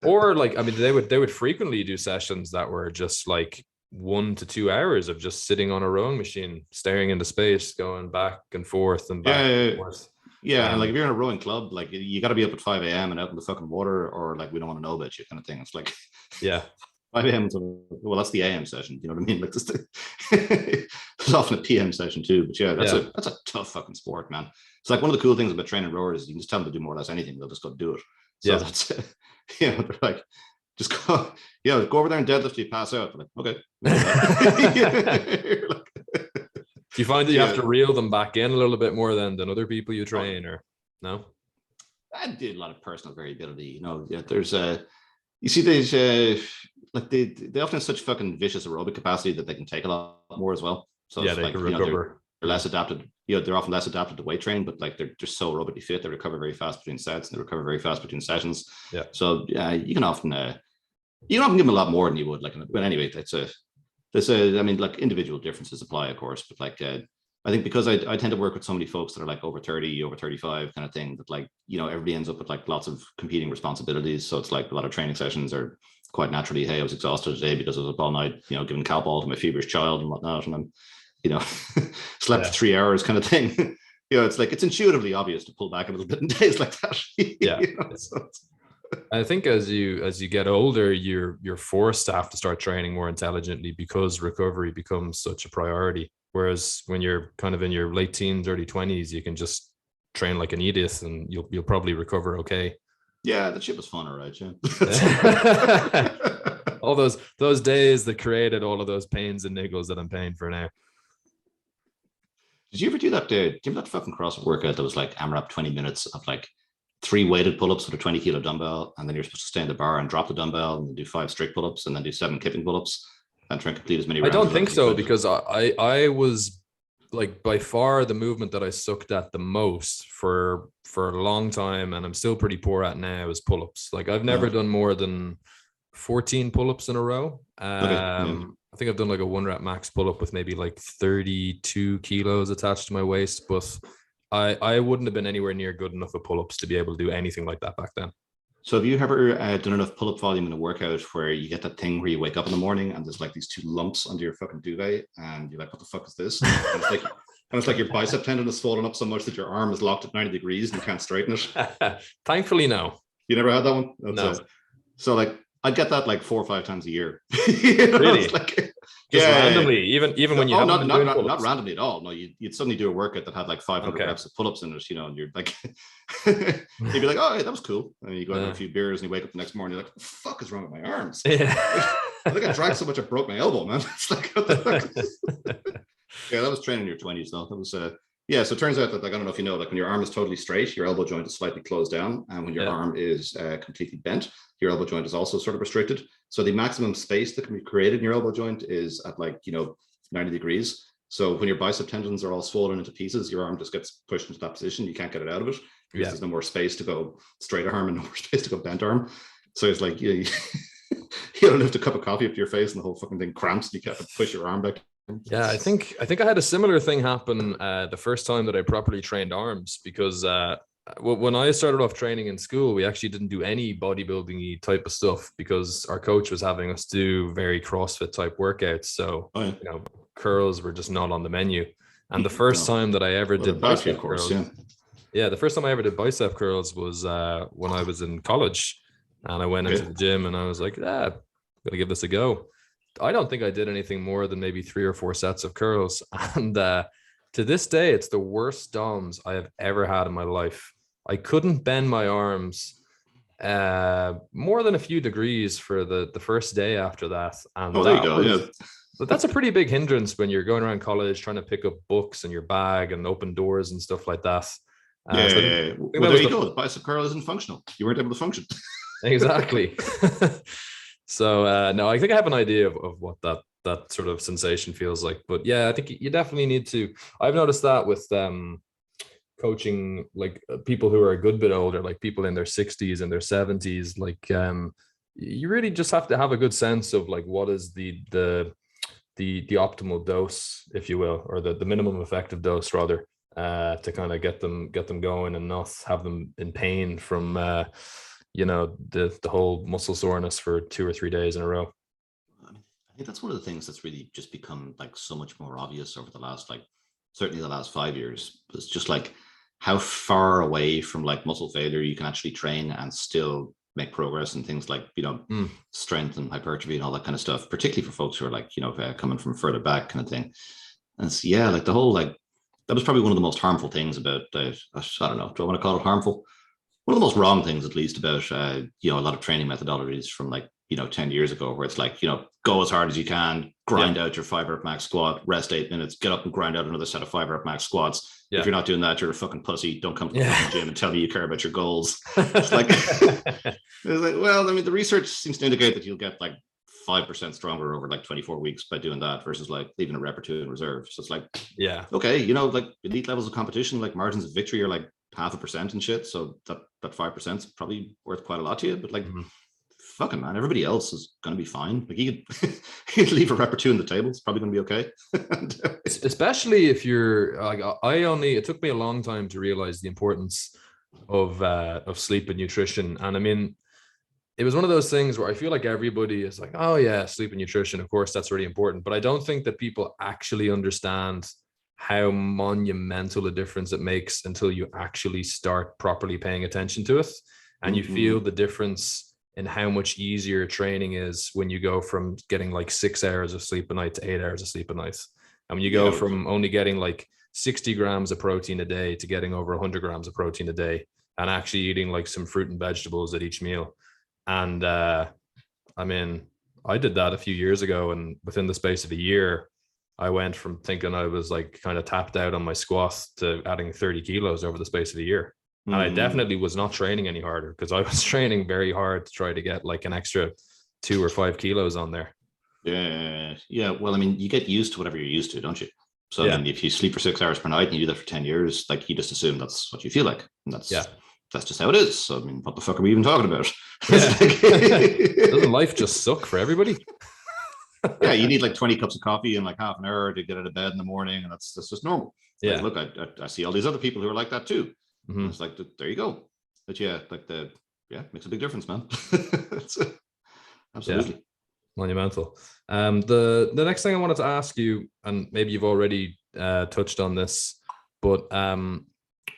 or like, I mean, they would frequently do sessions that were just like 1 to 2 hours of just sitting on a rowing machine, staring into space, going back and forth and back and forth. Yeah, and like if you're in a rowing club, like you got to be up at 5 a.m. and out in the fucking water, or like we don't want to know about you kind of thing. It's like, yeah. 5 a.m. Well, that's the AM session. You know what I mean? Like this, there's often a PM session too. But yeah, that's a tough fucking sport, man. It's like one of the cool things about training rowers is you can just tell them to do more or less anything. They'll just go do it. So that's, you know, they're like, just go, go over there and deadlift till you pass out. They're like, okay. Do you find that you have to reel them back in a little bit more than other people you train, or no? I did a lot of personal variability. You know, there's you see these like they often have such fucking vicious aerobic capacity that they can take a lot more as well. So yeah, they can recover. They're less adapted. You know, they're often less adapted to weight training, but like they're just so aerobically fit. They recover very fast between sets, and they recover very fast between sessions. Yeah. So you can often give them a lot more than you would. Like, but anyway, I mean, like individual differences apply, of course, but like I think because I tend to work with so many folks that are like over 30, over 35 kind of thing, that like, you know, everybody ends up with like lots of competing responsibilities. So it's like a lot of training sessions are quite naturally, hey, I was exhausted today because I was up all night, you know, giving cowball to my feverish child and whatnot. And I'm, you know, slept 3 hours kind of thing. You know, it's like, it's intuitively obvious to pull back a little bit in days like that. Yeah. You know, so I think as you get older, you're forced to have to start training more intelligently because recovery becomes such a priority. Whereas when you're kind of in your late teens, early 20s, you can just train like an idiot and you'll probably recover okay. Yeah, that shit was fun, all right. Yeah. All those days that created all of those pains and niggles that I'm paying for now. Did you ever do that? Do you remember that fucking CrossFit workout that was like AMRAP 20 minutes of like 3 weighted pull-ups with a 20 kilo dumbbell, and then you're supposed to stay in the bar and drop the dumbbell and do 5 strict pull-ups and then do 7 kipping pull-ups and try and complete as many rounds? I don't think so, because I was like by far the movement that I sucked at the most for a long time, and I'm still pretty poor at now, is pull-ups. Like I've never done more than 14 pull-ups in a row. Okay. Yeah. I think I've done like a 1 rep max pull-up with maybe like 32 kilos attached to my waist, but I wouldn't have been anywhere near good enough at pull-ups to be able to do anything like that back then. So have you ever done enough pull-up volume in a workout where you get that thing where you wake up in the morning and there's like these 2 lumps under your fucking duvet and you're like, what the fuck is this? And it's like your bicep tendon is swollen up so much that your arm is locked at 90 degrees and you can't straighten it. Thankfully, no. You never had that one? No. So like I get that like 4 or 5 times a year. Really? Like, just randomly, even when you haven't not randomly at all. No, you'd suddenly do a workout that had like 500 reps of pull-ups in it, and you're like, you'd be like, oh, hey, that was cool. And you go have a few beers and you wake up the next morning, you're like, what the fuck is wrong with my arms? Yeah. I think I drank so much I broke my elbow, man. It's like, yeah, that was training in your 20s though. That was so it turns out that, like, I don't know if you know, like when your arm is totally straight, your elbow joint is slightly closed down. And when your arm is completely bent, your elbow joint is also sort of restricted. So the maximum space that can be created in your elbow joint is at 90 degrees. So when your bicep tendons are all swollen into pieces, your arm just gets pushed into that position. You can't get it out of it because there's no more space to go straight arm and no more space to go bent arm. So it's like, you don't lift a cup of coffee up to your face and the whole fucking thing cramps and you can't push your arm back. Yeah, I think I had a similar thing happen the first time that I properly trained arms, because when I started off training in school, we actually didn't do any bodybuilding type of stuff because our coach was having us do very CrossFit type workouts. So curls were just not on the menu. And the first time that I ever did bicep curls, the first time I ever did bicep curls was when I was in college, and I went into the gym and I was like, I'm gonna give this a go. I don't think I did anything more than maybe 3 or 4 sets of curls. And to this day, it's the worst DOMs I have ever had in my life. I couldn't bend my arms more than a few degrees for the first day after that. And there you go. But that's a pretty big hindrance when you're going around college trying to pick up books in your bag and open doors and stuff like that. Well, there you go. The bicep curl isn't functional. You weren't able to function. Exactly. So no, I think I have an idea of what that sort of sensation feels like. But yeah, I think you definitely need to. I've noticed that with coaching, like people who are a good bit older, like people in their 60s and their 70s. Like you really just have to have a good sense of like what is the optimal dose, if you will, or the minimum effective dose rather, to kind of get them going and not have them in pain from the whole muscle soreness for 2 or 3 days in a row. I think that's one of the things that's really just become like so much more obvious over the last, like certainly the last 5 years. It's just like how far away from like muscle failure you can actually train and still make progress in things like, strength and hypertrophy and all that kind of stuff, particularly for folks who are like, coming from further back kind of thing. And it's, like the whole, like, that was probably one of the most harmful things about, I don't know, do I want to call it harmful? One of the most wrong things, at least, about, a lot of training methodologies from like, 10 years ago, where it's like, go as hard as you can, grind out your 5 rep max squat, rest 8 minutes, get up and grind out another set of 5 rep max squats. If you're not doing that, you're a fucking pussy. Don't come to the fucking gym and tell me you care about your goals. It's like, well, I mean, the research seems to indicate that you'll get like 5% stronger over like 24 weeks by doing that versus like leaving a rep or 2 in reserve. So it's like, okay, like elite levels of competition, like margins of victory are like 0.5% and shit. So that 5% is probably worth quite a lot to you. But like, fucking man, everybody else is going to be fine. Like you could leave a rep or 2 on the table. It's probably going to be okay. Especially if you're like, it took me a long time to realize the importance of sleep and nutrition. And I mean, it was one of those things where I feel like everybody is like, oh yeah, sleep and nutrition. Of course, that's really important. But I don't think that people actually understand how monumental a difference it makes until you actually start properly paying attention to it. And you feel the difference in how much easier training is when you go from getting like 6 hours of sleep a night to 8 hours of sleep a night. And when you go from only getting like 60 grams of protein a day to getting over 100 grams of protein a day, and actually eating like some fruit and vegetables at each meal. And I mean, I did that a few years ago, and within the space of a year, I went from thinking I was like kind of tapped out on my squats to adding 30 kilos over the space of a year. And I definitely was not training any harder, because I was training very hard to try to get like an extra 2 or 5 kilos on there. Yeah. Well, I mean, you get used to whatever you're used to, don't you? So I mean, if you sleep for 6 hours per night and you do that for 10 years, like you just assume that's what you feel like. And that's that's just how it is. So I mean, what the fuck are we even talking about? Yeah. Doesn't life just suck for everybody? Yeah, you need like 20 cups of coffee in like half an hour to get out of bed in the morning, and that's just normal. Yeah. Like, look, I see all these other people who are like that too. Mm-hmm. It's like, there you go. But yeah, like makes a big difference, man. Absolutely. Yeah. Monumental. The next thing I wanted to ask you, and maybe you've already touched on this, but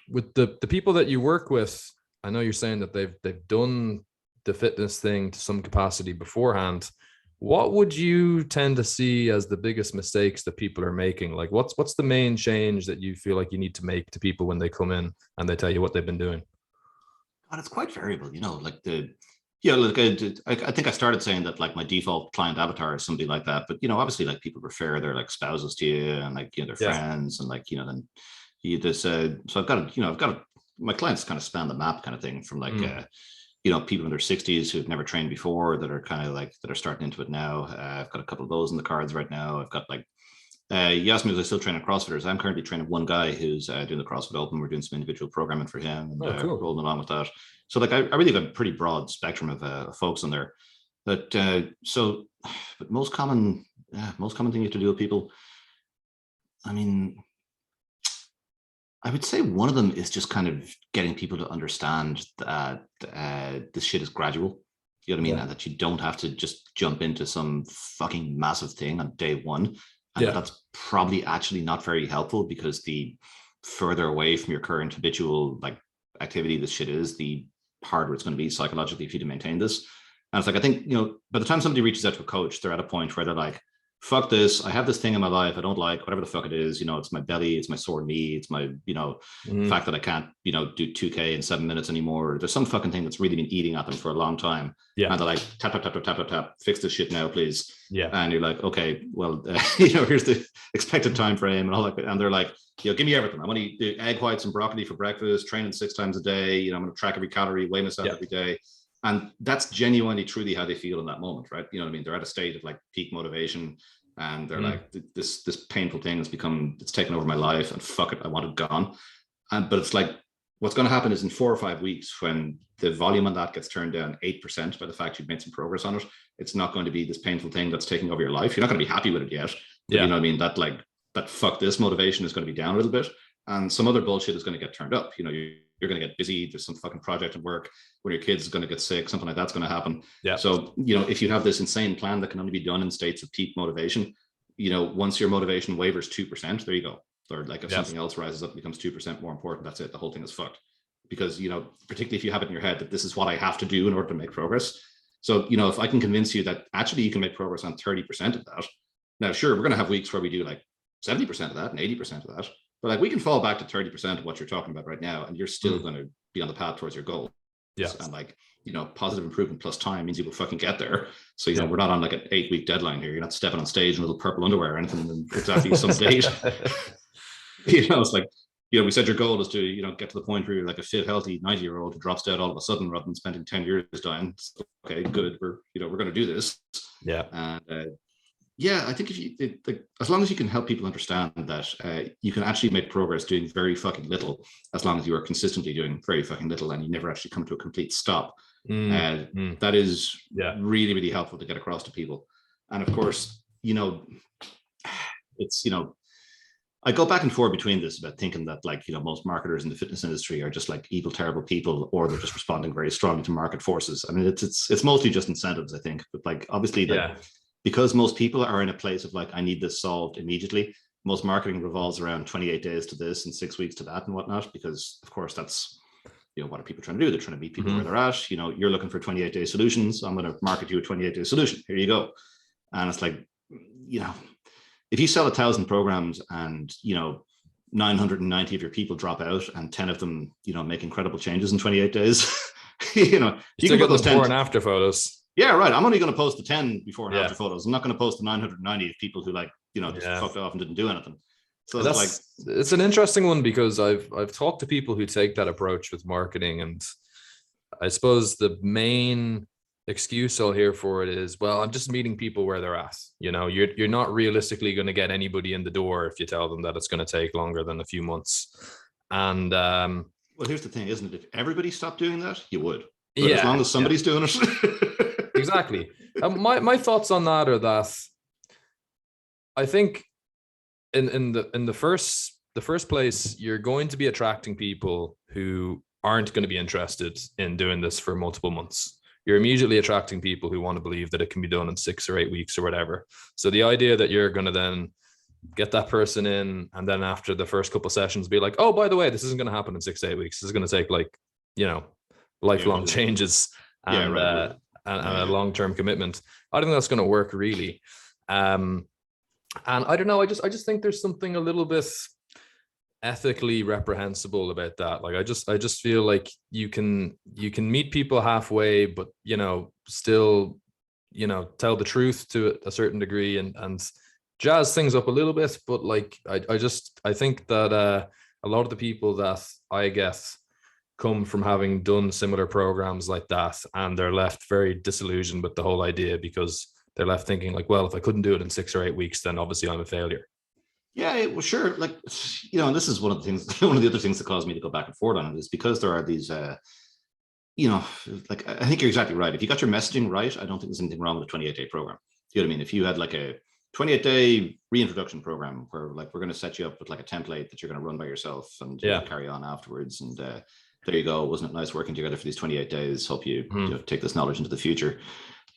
with the people that you work with, I know you're saying that they've done the fitness thing to some capacity beforehand. What would you tend to see as the biggest mistakes that people are making? Like, what's the main change that you feel like you need to make to people when they come in and they tell you what they've been doing? God, it's quite variable, like look, I think I started saying that like my default client avatar is somebody like that, but obviously like people refer their like spouses to you and like their friends and like then you just so I've got my clients kind of span the map kind of thing from like people in their 60s who've never trained before that are kind of like that are starting into it now. I've got a couple of those in the cards right now. I've got like you asked me was I still training CrossFitters. I'm currently training one guy who's doing the CrossFit Open. We're doing some individual programming for him and cool. rolling along with that. So like I really got a pretty broad spectrum of folks on there. But but most common thing you have to do with people, I mean, I would say one of them is just kind of getting people to understand that this shit is gradual. You know what I mean? And that you don't have to just jump into some fucking massive thing on day one. And that's probably actually not very helpful, because the further away from your current habitual like activity this shit is, the harder it's going to be psychologically for you to maintain this. And it's like, I think, by the time somebody reaches out to a coach, they're at a point where they're like, fuck this, I have this thing in my life I don't like, whatever the fuck it is, it's my belly, it's my sore knee, it's my fact that I can't do 2K in 7 minutes anymore. There's some fucking thing that's really been eating at them for a long time, and they're like, tap tap tap tap tap tap tap, fix this shit now please. And you're like, okay, well here's the expected time frame and all that, and they're like, give me everything. I want to eat egg whites and broccoli for breakfast, training 6 times a day, I'm going to track every calorie, weigh myself every day. And that's genuinely truly how they feel in that moment, right? You know what I mean? They're at a state of like peak motivation, and they're like, this painful thing it's taken over my life, and fuck it, I want it gone. But it's like, what's going to happen is in 4 or 5 weeks, when the volume on that gets turned down 8% by the fact you've made some progress on it, it's not going to be this painful thing that's taking over your life. You're not going to be happy with it yet. But you know what I mean? That fuck this motivation is going to be down a little bit, and some other bullshit is going to get turned up. You're going to get busy. There's some fucking project at work where your kid's going to get sick. Something like that's going to happen. So, if you have this insane plan that can only be done in states of peak motivation, once your motivation wavers 2%, there you go. Or like if something else rises up, becomes 2% more important, that's it. The whole thing is fucked. Because, particularly if you have it in your head that this is what I have to do in order to make progress. So, if I can convince you that actually you can make progress on 30% of that. Now, sure, we're going to have weeks where we do like 70% of that and 80% of that. But like we can fall back to 30% of what you're talking about right now, and you're still going to be on the path towards your goal. And like, positive improvement plus time means you will fucking get there. So, we're not on like an 8-week deadline here. You're not stepping on stage in little purple underwear or anything and exactly some date. It's like, we said your goal is to, get to the point where you're like a fit, healthy 90-year-old who drops dead all of a sudden rather than spending 10 years dying. So, okay, good. We're going to do this. And I think as long as you can help people understand that you can actually make progress doing very fucking little, as long as you are consistently doing very fucking little and you never actually come to a complete stop. That is really, really helpful to get across to people. And of course, it's, I go back and forth between this about thinking that like, most marketers in the fitness industry are just like evil, terrible people, or they're just responding very strongly to market forces. I mean, it's mostly just incentives, I think. But like, obviously, because most people are in a place of like, I need this solved immediately. Most marketing revolves around 28 days to this and 6 weeks to that and whatnot, because of course that's, what are people trying to do? They're trying to meet people where they're at. You're looking for 28-day solutions. I'm going to market you a 28-day solution. Here you go. And it's like, if you sell 1,000 programs and, 990 of your people drop out and 10 of them, make incredible changes in 28 days, you can get those before and after photos. Yeah, right. I'm only going to post the 10 before and after photos. I'm not going to post the 990 of people who like, just fucked off and didn't do anything. So it's an interesting one, because I've talked to people who take that approach with marketing, and I suppose the main excuse I'll hear for it is, well, I'm just meeting people where they're at. You're not realistically going to get anybody in the door if you tell them that it's going to take longer than a few months. And Well, here's the thing, isn't it? If everybody stopped doing that, you would. But as long as somebody's doing it. Exactly. My thoughts on that are that I think in the first place, you're going to be attracting people who aren't going to be interested in doing this for multiple months. You're immediately attracting people who want to believe that it can be done in 6 or 8 weeks or whatever. So the idea that you're going to then get that person in, and then after the first couple of sessions be like, oh, by the way, this isn't going to happen in 6 to 8 weeks. This is going to take lifelong changes and a long-term commitment. I don't think that's going to work really. And I don't know. I just think there's something a little bit ethically reprehensible about that. Like I just feel like you can meet people halfway, but still tell the truth to a certain degree and jazz things up a little bit. But like I think that a lot of the people that I guess come from having done similar programs like that, and they're left very disillusioned with the whole idea because they're left thinking like, well, if I couldn't do it in 6 or 8 weeks, then obviously I'm a failure. Yeah, well, sure. Like, and this is one of the things, one of the other things that caused me to go back and forth on it is because there are these, like, I think you're exactly right. If you got your messaging right, I don't think there's anything wrong with a 28-day program. You know what I mean? If you had like a 28-day reintroduction program where like, we're going to set you up with like a template that you're going to run by yourself and carry on afterwards. And there you go. Wasn't it nice working together for these 28 days? Hope you, take this knowledge into the future.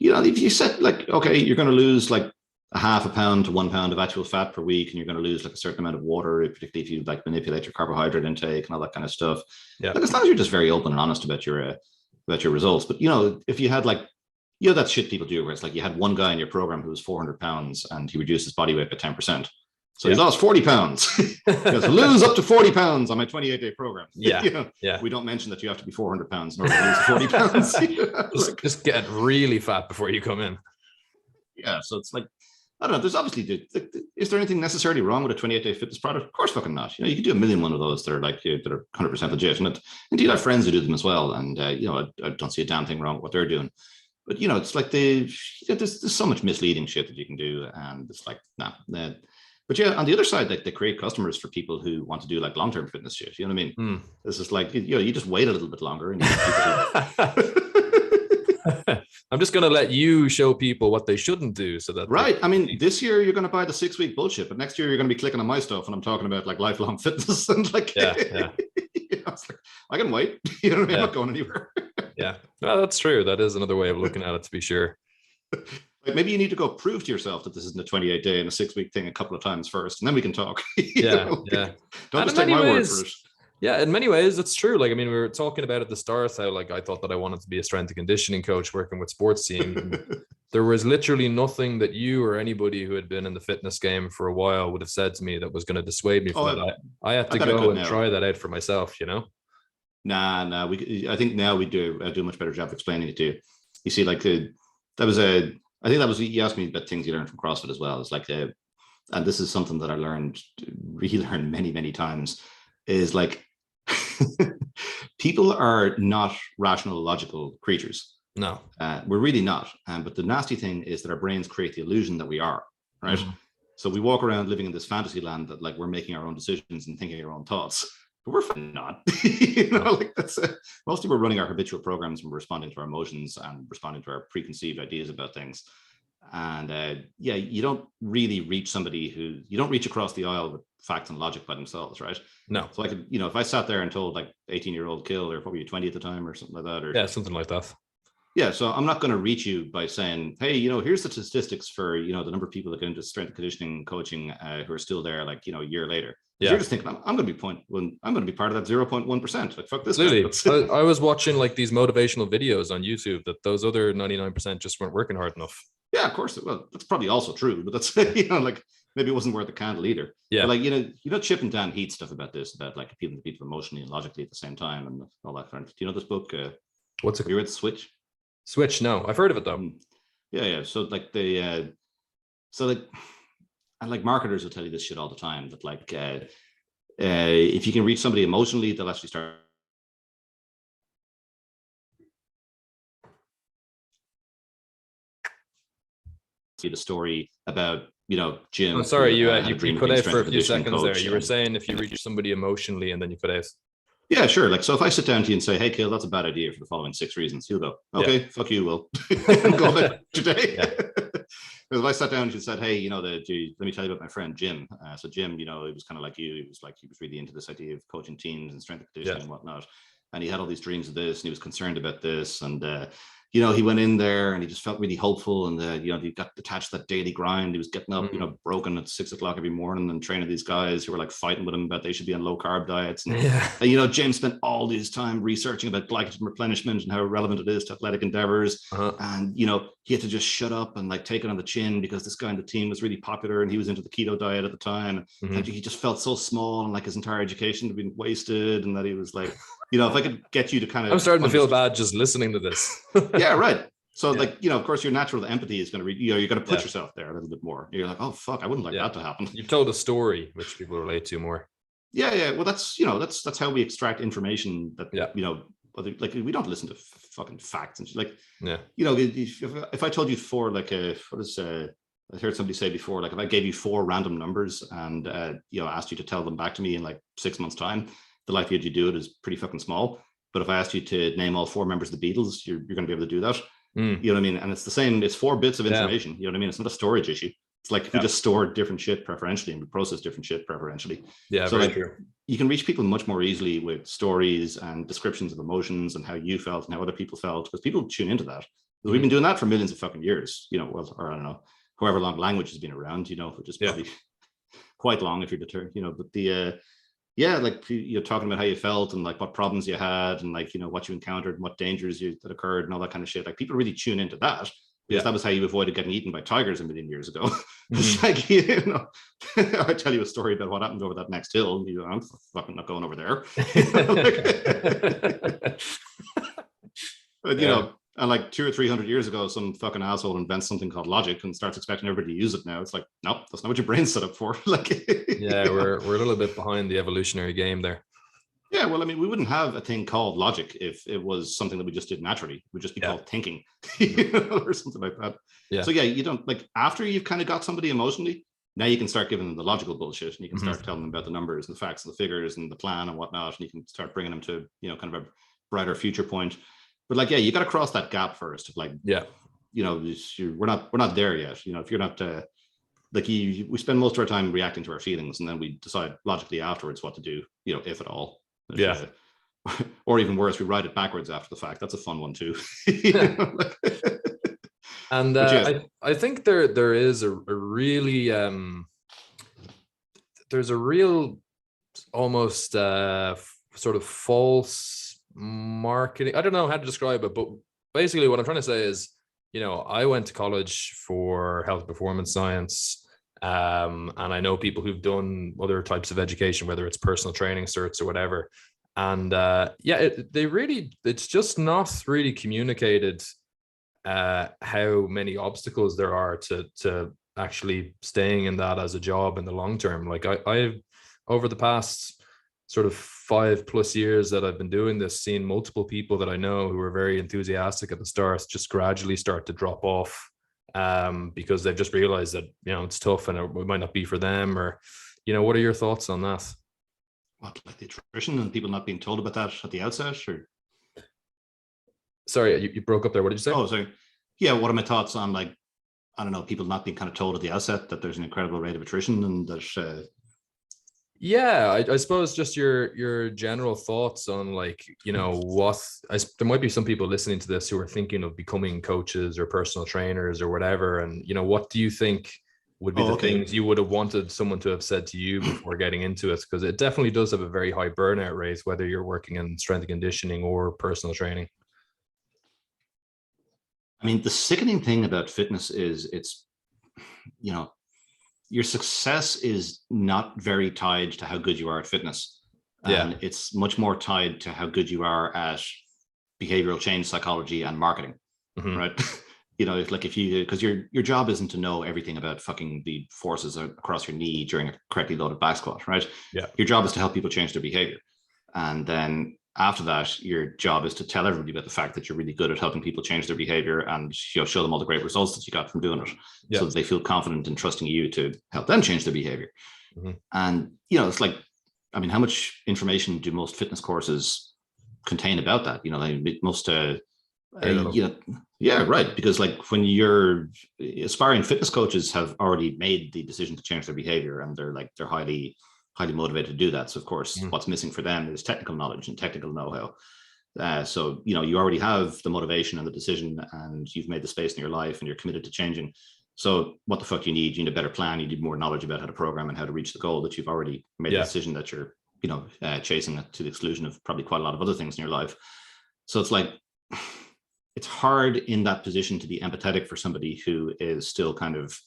If you set like, okay, you're going to lose like a half a pound to 1 pound of actual fat per week, and you're going to lose like a certain amount of water, particularly if you like manipulate your carbohydrate intake and all that kind of stuff. Yeah. Like as long as you're just very open and honest about your results. But if you had like, that shit people do where it's like you had one guy in your program who was 400 pounds and he reduced his body weight by 10%. So he lost 40 pounds. He goes, lose up to 40 pounds on my 28-day program. Yeah. We don't mention that you have to be 400 pounds in order to lose 40 pounds. Just get really fat before you come in. Yeah. So it's like, I don't know. There's obviously, is there anything necessarily wrong with a 28-day fitness product? Of course, fucking not. You can do a million one of those that are like, that are 100% legit. And indeed, I have friends who do them as well. And, I don't see a damn thing wrong with what they're doing. But, it's like there's so much misleading shit that you can do. And it's like, nah. But yeah, on the other side, like they create customers for people who want to do like long-term fitness shit. You know what I mean? This is like, you just wait a little bit longer. And I'm just going to let you show people what they shouldn't do. So that right. I mean, this year you're going to buy the 6-week bullshit, but next year you're going to be clicking on my stuff and I'm talking about like lifelong fitness and like, it's like, I can wait. You know what I mean? I'm not going anywhere. Yeah, well, that's true. That is another way of looking at it, to be sure. Like maybe you need to go prove to yourself that this isn't a 28-day and a 6-week thing a couple of times first, and then we can talk. Don't just take my word for it. Yeah, in many ways, it's true. Like, I mean, we were talking about at the start how, like, I thought that I wanted to be a strength and conditioning coach working with sports teams. There was literally nothing that you or anybody who had been in the fitness game for a while would have said to me that was going to dissuade me from that. I had to go and try that out for myself, Nah. I think now we do a much better job of explaining it to you. You see, like I think that was, you asked me about things you learned from CrossFit as well. It's like, and this is something that I relearned many, many times, is like, people are not rational, logical creatures. No. We're really not. But the nasty thing is that our brains create the illusion that we are, right? So we walk around living in this fantasy land that like we're making our own decisions and thinking our own thoughts. But we're not. Like that's mostly we're running our habitual programs and we're responding to our emotions and responding to our preconceived ideas about things. And you don't really reach somebody you don't reach across the aisle with facts and logic by themselves, right? No. So I could, if I sat there and told like 18-year-old Kill, or probably 20 at the time or something like that, or something like that. Yeah, so I'm not going to reach you by saying, hey, here's the statistics for the number of people that get into strength and conditioning coaching who are still there, like a year later. Yeah. You're just thinking, I'm going to be part of that 0.1%. Like, fuck this. Absolutely. I was watching like these motivational videos on YouTube that those other 99% just weren't working hard enough. Yeah, of course. Well, that's probably also true, but that's like maybe it wasn't worth the candle either. Yeah. But like Chip and Dan Heath stuff about this, about like appealing to people emotionally and logically at the same time, and all that kind of. Do you know this book? What's it? Have you read Switch? Switch? No, I've heard of it though. Yeah. So like and like marketers will tell you this shit all the time, that like if you can reach somebody emotionally, they'll actually start. See the story about Jim. I'm sorry, you cut out for a few seconds there. You were saying if you reach somebody emotionally and then you cut out. Yeah, sure. Like, so if I sit down to you and say, "Hey, Kill, that's a bad idea for the following 6 reasons," you'll go, "Okay, fuck you, Will." And go about today. Because if I sat down and you said, "Hey, let me tell you about my friend Jim." So Jim, it was kind of like you. He was really into this idea of coaching teams and strength and conditioning and whatnot. And he had all these dreams of this, and he was concerned about this. And he went in there and he just felt really hopeful. And he got attached to that daily grind. He was getting up, broken at 6 o'clock every morning and training these guys who were like fighting with him about they should be on low carb diets. And James spent all this time researching about glycogen replenishment and how relevant it is to athletic endeavors. And he had to just shut up and like take it on the chin because this guy on the team was really popular and he was into the keto diet at the time. And he just felt so small and like his entire education had been wasted, and that he was like, if I could get you to kind of, I'm starting to feel bad just listening to this. Yeah, right. So of course, your natural empathy is going to you're going to put yourself there a little bit more. You're like, oh fuck, I wouldn't like that to happen. You've told a story which people relate to more. Yeah. Well, that's how we extract information. That like we don't listen to fucking facts and like if I told you four, like I heard somebody say before, like if I gave you 4 random numbers and asked you to tell them back to me in like 6 months' time, the likelihood you do it is pretty fucking small. But if I asked you to name all 4 members of the Beatles, you're going to be able to do that. You know what I mean? And it's the same. It's 4 bits of information. You know what I mean? It's not a storage issue. It's like if we just store different shit preferentially and we process different shit preferentially. Yeah. So like you can reach people much more easily with stories and descriptions of emotions and how you felt and how other people felt, because people tune into that. Because we've been doing that for millions of fucking years. Or I don't know, however long language has been around. Which is probably quite long if you're determined. But the like you're talking about how you felt and like what problems you had and like what you encountered and what dangers that occurred and all that kind of shit. Like people really tune into that because that was how you avoided getting eaten by tigers a million years ago. It's like I tell you a story about what happened over that next hill. I'm fucking not going over there. But and like 200 or 300 years ago, some fucking asshole invents something called logic and starts expecting everybody to use it now. It's like, nope, that's not what your brain's set up for. Like, we're a little bit behind the evolutionary game there. Yeah, well, I mean, we wouldn't have a thing called logic if it was something that we just did naturally. It would just be called thinking, or something like that. Yeah. So you don't like after you've kind of got somebody emotionally, now you can start giving them the logical bullshit, and you can start telling them about the numbers and the facts and the figures and the plan and whatnot, and you can start bringing them to kind of a brighter future point. But like, you got to cross that gap first. Like, we're not there yet. If you're not we spend most of our time reacting to our feelings, and then we decide logically afterwards what to do. If at all. Or even worse, we write it backwards after the fact. That's a fun one too. And I think there is a really there's a real almost sort of false marketing. I don't know how to describe it, but basically what I'm trying to say is, I went to college for health performance science, and I know people who've done other types of education, whether it's personal training certs or whatever. And it's just not really communicated how many obstacles there are to actually staying in that as a job in the long term. Like I've over the past sort of 5+ years that I've been doing this, seen multiple people that I know who were very enthusiastic at the start just gradually start to drop off because they've just realized that, it's tough and it might not be for them, or, what are your thoughts on that? What, like the attrition and people not being told about that at the outset? Or sorry, you broke up there. What did you say? Oh, sorry. Yeah, what are my thoughts on, like, I don't know, people not being kind of told at the outset that there's an incredible rate of attrition and that I suppose just your general thoughts on, like, there might be some people listening to this who are thinking of becoming coaches or personal trainers or whatever. And, what do you think would be the things you would have wanted someone to have said to you before getting into it? Because it definitely does have a very high burnout rate, whether you're working in strength and conditioning or personal training. I mean, the sickening thing about fitness is it's, your success is not very tied to how good you are at fitness. And it's much more tied to how good you are at behavioral change psychology and marketing, right? Because your job isn't to know everything about fucking the forces across your knee during a correctly loaded back squat, right? Yeah. Your job is to help people change their behavior. And then after that, your job is to tell everybody about the fact that you're really good at helping people change their behavior and show them all the great results that you got from doing it, so that they feel confident in trusting you to help them change their behavior. And, it's like I mean, how much information do most fitness courses contain about that? You know, like most, you know, yeah, right. Because like when you're aspiring fitness coaches have already made the decision to change their behavior, and they're highly motivated to do that. So of course, what's missing for them is technical knowledge and technical know-how. So, you know, you already have the motivation and the decision, and you've made the space in your life, and you're committed to changing. So what the fuck you need? You need a better plan. You need more knowledge about how to program and how to reach the goal that you've already made the decision that you're, you know, chasing to the exclusion of probably quite a lot of other things in your life. So it's like, it's hard in that position to be empathetic for somebody who is still kind of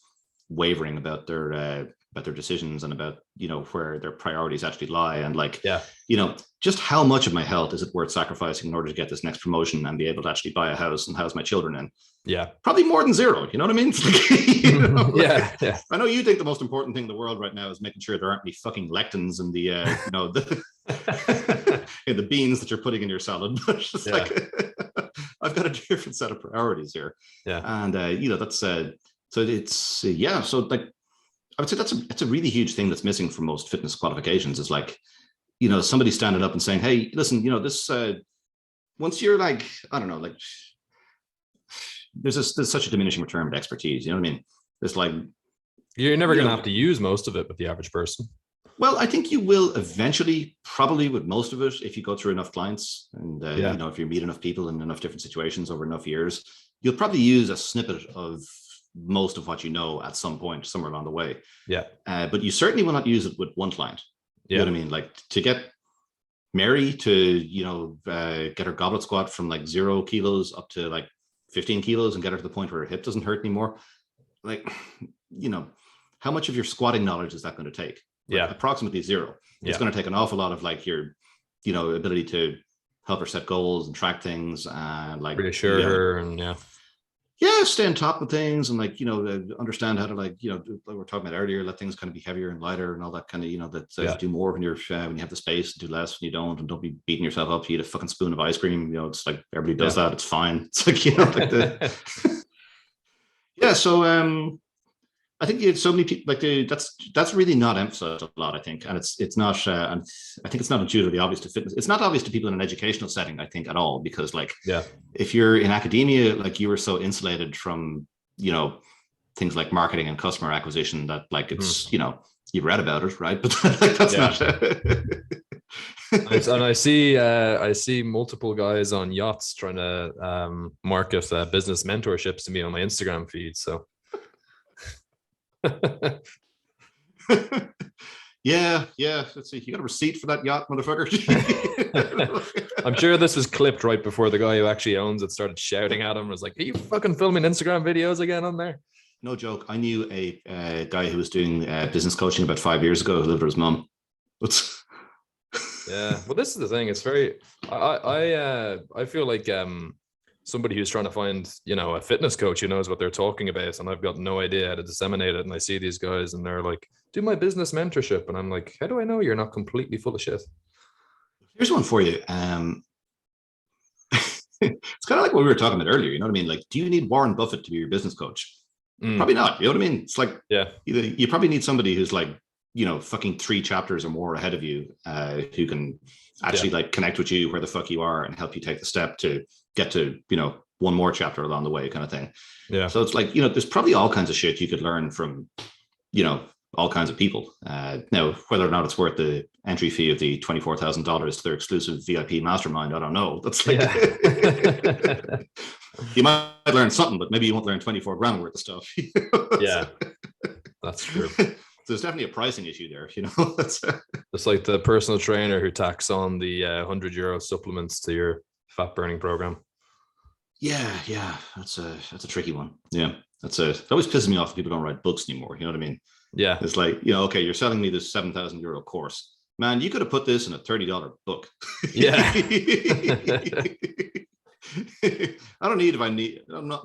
wavering about their decisions and about, you know, where their priorities actually lie. And like, you know, just how much of my health is it worth sacrificing in order to get this next promotion and be able to actually buy a house and house my children in? Probably more than zero. You know what I mean? Like, you know, like, I know you think the most important thing in the world right now is making sure there aren't any fucking lectins in the you know, the in the beans that you're putting in your salad, but it's just like I've got a different set of priorities here. And you know, that's so it's so like I would say that's a really huge thing that's missing from most fitness qualifications, is like, you know, somebody standing up and saying, hey, listen, you know, this once you're like, I don't know, like there's such a diminishing return with expertise, you know what I mean? It's like you're never going to have to use most of it with the average person. Well, I think you will eventually, probably with most of it, if you go through enough clients and you know, if you meet enough people in enough different situations over enough years, you'll probably use a snippet of most of what you know at some point somewhere along the way. But you certainly will not use it with one client. You know what I mean? Like to get Mary to, you know, get her goblet squat from like 0 kilos up to like 15 kilos and get her to the point where her hip doesn't hurt anymore. Like, you know, how much of your squatting knowledge is that going to take? Like approximately zero. It's going to take an awful lot of like your, you know, ability to help her set goals and track things and like reassure her and stay on top of things and like, you know, understand how to like, you know, like we were talking about earlier, let things kind of be heavier and lighter and all that kind of, you know, that says do more when you have the space, do less when you don't, and don't be beating yourself up. You eat a fucking spoon of ice cream, you know, it's like everybody does that. It's fine. It's like, you know, like the so I think you have so many people like that's really not emphasized a lot, I think, and it's not. And I think it's not intuitively obvious to fitness. It's not obvious to people in an educational setting, I think, at all, because like if you're in academia, like you were so insulated from, you know, things like marketing and customer acquisition that like it's you know, you've read about it, right? But like, that's not. And I see multiple guys on yachts trying to market business mentorships to me on my Instagram feed. So. Let's see. You got a receipt for that yacht, motherfucker? I'm sure this was clipped right before the guy who actually owns it started shouting at him. Was like, "Are you fucking filming Instagram videos again on there?" No joke. I knew a guy who was doing business coaching about 5 years ago who lived with his mum. Well, this is the thing. It's very. I feel like somebody who's trying to find, you know, a fitness coach who knows what they're talking about, and I've got no idea how to disseminate it. And I see these guys and they're like, do my business mentorship. And I'm like, how do I know you're not completely full of shit? Here's one for you. It's kind of like what we were talking about earlier. You know what I mean? Like, do you need Warren Buffett to be your business coach? Probably not. You know what I mean? It's like, you probably need somebody who's like, you know, fucking 3 chapters or more ahead of you, who can actually like connect with you where the fuck you are and help you take the step to get to, you know, one more chapter along the way, kind of thing. So it's like, you know, there's probably all kinds of shit you could learn from, you know, all kinds of people. Now, whether or not it's worth the entry fee of the $24,000 to their exclusive VIP mastermind, I don't know. That's like, you might learn something, but maybe you won't learn 24 grand worth of stuff. That's true. So there's definitely a pricing issue there, you know. It's like the personal trainer who tacks on the €100 supplements to your fat burning program. That's a tricky one. It always pisses me off if people don't write books anymore. You know what I mean? It's like, you know, okay, you're selling me this €7,000 course, man. You could have put this in a $30 book. I'm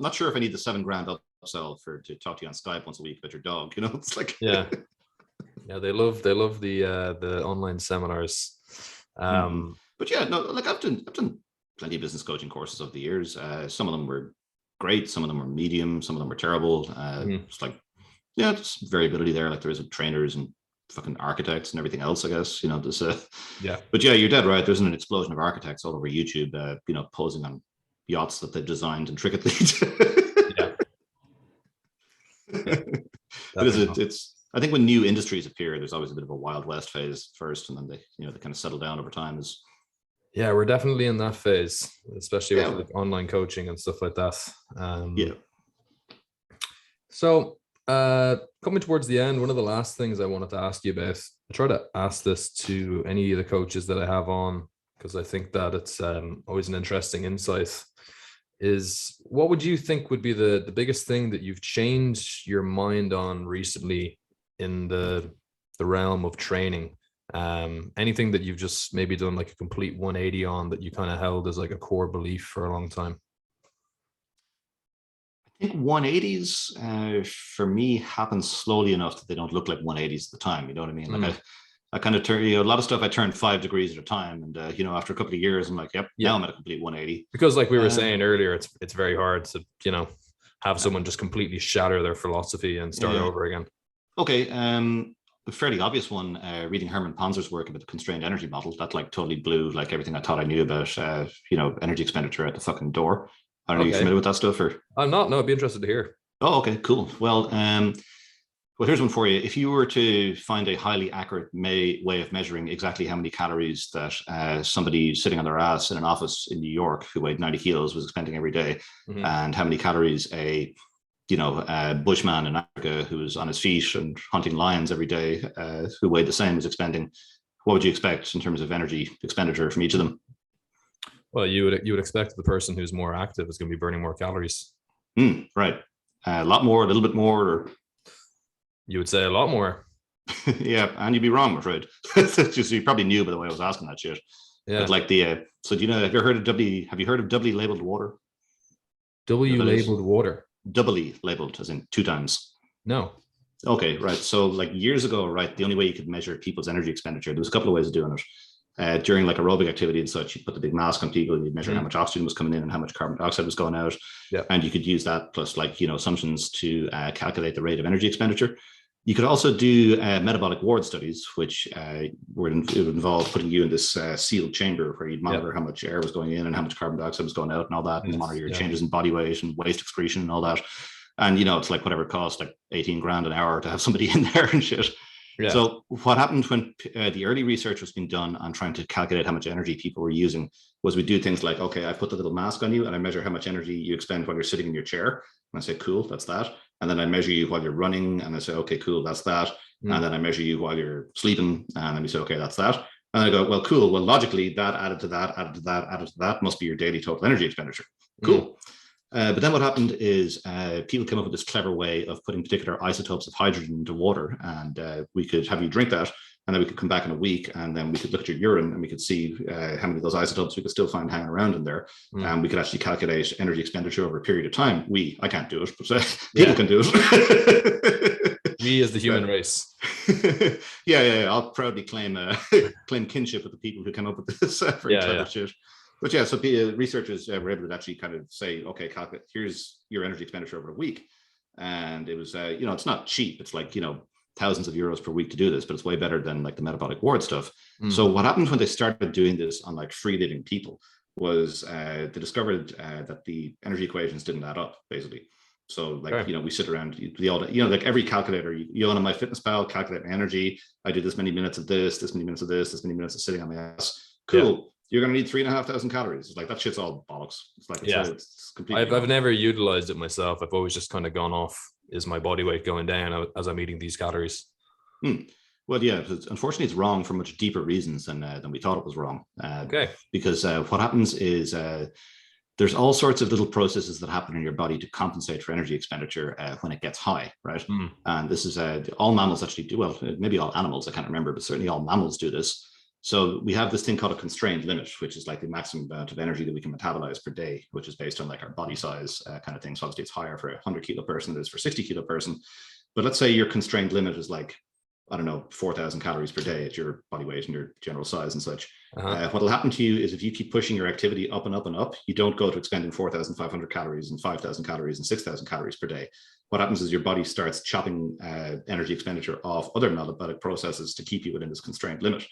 not sure if I need the $7,000 upsell to talk to you on Skype once a week about your dog. You know, it's like they love the online seminars. But like I've done plenty of business coaching courses over the years. Some of them were great, some of them were medium, some of them were terrible. It's like, just variability there, like there is with trainers and fucking architects and everything else, I guess. There's yeah. But yeah, you're dead right. There's an explosion of architects all over YouTube, posing on yachts that they designed intricately. Yeah. It's I think when new industries appear, there's always a bit of a Wild West phase first, and then they kind of settle down over time. Yeah, we're definitely in that phase, especially with like online coaching and stuff like that. Yeah. So coming towards the end, one of the last things I wanted to ask you about, I try to ask this to any of the coaches that I have on, because I think that it's always an interesting insight, is what would you think would be the biggest thing that you've changed your mind on recently in the realm of training? Anything that you've just maybe done like a complete 180 on that you kind of held as like a core belief for a long time? I think 180s for me happen slowly enough that they don't look like 180s at the time. You know what I mean? Like I kind of turn, a lot of stuff I turn 5 degrees at a time. And, after a couple of years, I'm like, now I'm at a complete 180. Because like we were saying earlier, it's very hard to, have someone just completely shatter their philosophy and start over again. Okay. The fairly obvious one, reading Herman Ponzer's work about the constrained energy model, that like totally blew like everything I thought I knew about, energy expenditure at the fucking door. I don't know, you familiar with that stuff or? I'm not. No, I'd be interested to hear. Oh, okay, cool. Well, here's one for you. If you were to find a highly accurate way of measuring exactly how many calories that somebody sitting on their ass in an office in New York who weighed 90 kilos was expending every day, and how many calories a bushman in Africa who was on his feet and hunting lions every day, who weighed the same, was expending, what would you expect in terms of energy expenditure from each of them? Well, you would expect the person who's more active is going to be burning more calories. Right. A lot more, a little bit more, or you would say a lot more. Yeah, and you'd be wrong, I'm afraid. Just you probably knew by the way I was asking that shit. Yeah. But like so do you know? Have you heard of doubly labeled water? W labeled water. Doubly labeled, as in 2 times. No. Okay, right. So like years ago, right, the only way you could measure people's energy expenditure, there was a couple of ways of doing it. During like aerobic activity and such, you put the big mask on people and you'd measure how much oxygen was coming in and how much carbon dioxide was going out. Yeah. And you could use that plus like, assumptions to calculate the rate of energy expenditure. You could also do metabolic ward studies, which would involve putting you in this sealed chamber where you'd monitor how much air was going in and how much carbon dioxide was going out and all that, and monitor your changes in body weight and waste excretion and all that. And, it's like whatever it costs, like 18 grand an hour to have somebody in there and shit. Yeah. So what happened when the early research was being done on trying to calculate how much energy people were using was we do things like, okay, I put the little mask on you and I measure how much energy you expend while you're sitting in your chair. And I say, cool, that's that. And then I measure you while you're running and I say, okay, cool, that's that. And then I measure you while you're sleeping and then we say, okay, that's that. And I go, well, cool. Well, logically, that added to that, added to that, added to that must be your daily total energy expenditure. Cool. But then what happened is people came up with this clever way of putting particular isotopes of hydrogen into water, and we could have you drink that, and then we could come back in a week, and then we could look at your urine, and we could see how many of those isotopes we could still find hanging around in there, and we could actually calculate energy expenditure over a period of time. I can't do it, but people can do it. We as the human race. Yeah. I'll proudly claim kinship with the people who came up with this very clever shit. But yeah, so researchers were able to actually kind of say, okay, calculate, here's your energy expenditure over a week. And it was, it's not cheap. It's like, thousands of euros per week to do this, but it's way better than like the metabolic ward stuff. So what happened when they started doing this on like free living people was they discovered that the energy equations didn't add up, basically. So like, we sit around like every calculator, you on MyFitnessPal, calculate my energy. I do this many minutes of this many minutes of this many minutes of sitting on my ass. Cool. Yeah. You're going to need 3,500 calories. It's like that shit's all bollocks. It's like, it's completely. I've never utilized it myself. I've always just kind of gone off, is my body weight going down as I'm eating these calories? Well, yeah, unfortunately it's wrong for much deeper reasons than we thought it was wrong. Because what happens is there's all sorts of little processes that happen in your body to compensate for energy expenditure when it gets high, right? And this is all mammals actually do, well, maybe all animals, I can't remember, but certainly all mammals do this. So we have this thing called a constrained limit, which is like the maximum amount of energy that we can metabolize per day, which is based on like our body size kind of thing. So obviously it's higher for a 100 kilo person than it is for a 60 kilo person. But let's say your constrained limit is like I don't know, 4,000 calories per day at your body weight and your general size and such. Uh-huh. What will happen to you is if you keep pushing your activity up and up and up, you don't go to expending 4,500 calories and 5,000 calories and 6,000 calories per day. What happens is your body starts chopping energy expenditure off other metabolic processes to keep you within this constrained limit.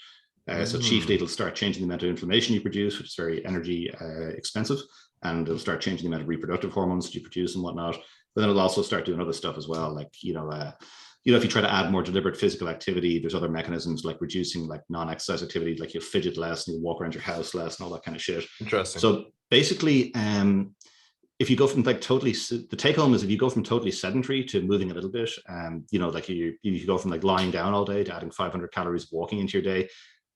So chiefly, it'll start changing the amount of inflammation you produce, which is very energy expensive, and it'll start changing the amount of reproductive hormones that you produce and whatnot. But then it'll also start doing other stuff as well, like, if you try to add more deliberate physical activity, there's other mechanisms like reducing like non-exercise activity, like you'll fidget less and you'll walk around your house less and all that kind of shit. Interesting. So basically, if you go from like totally, the take home is if you go from totally sedentary to moving a little bit, like you go from like lying down all day to adding 500 calories walking into your day,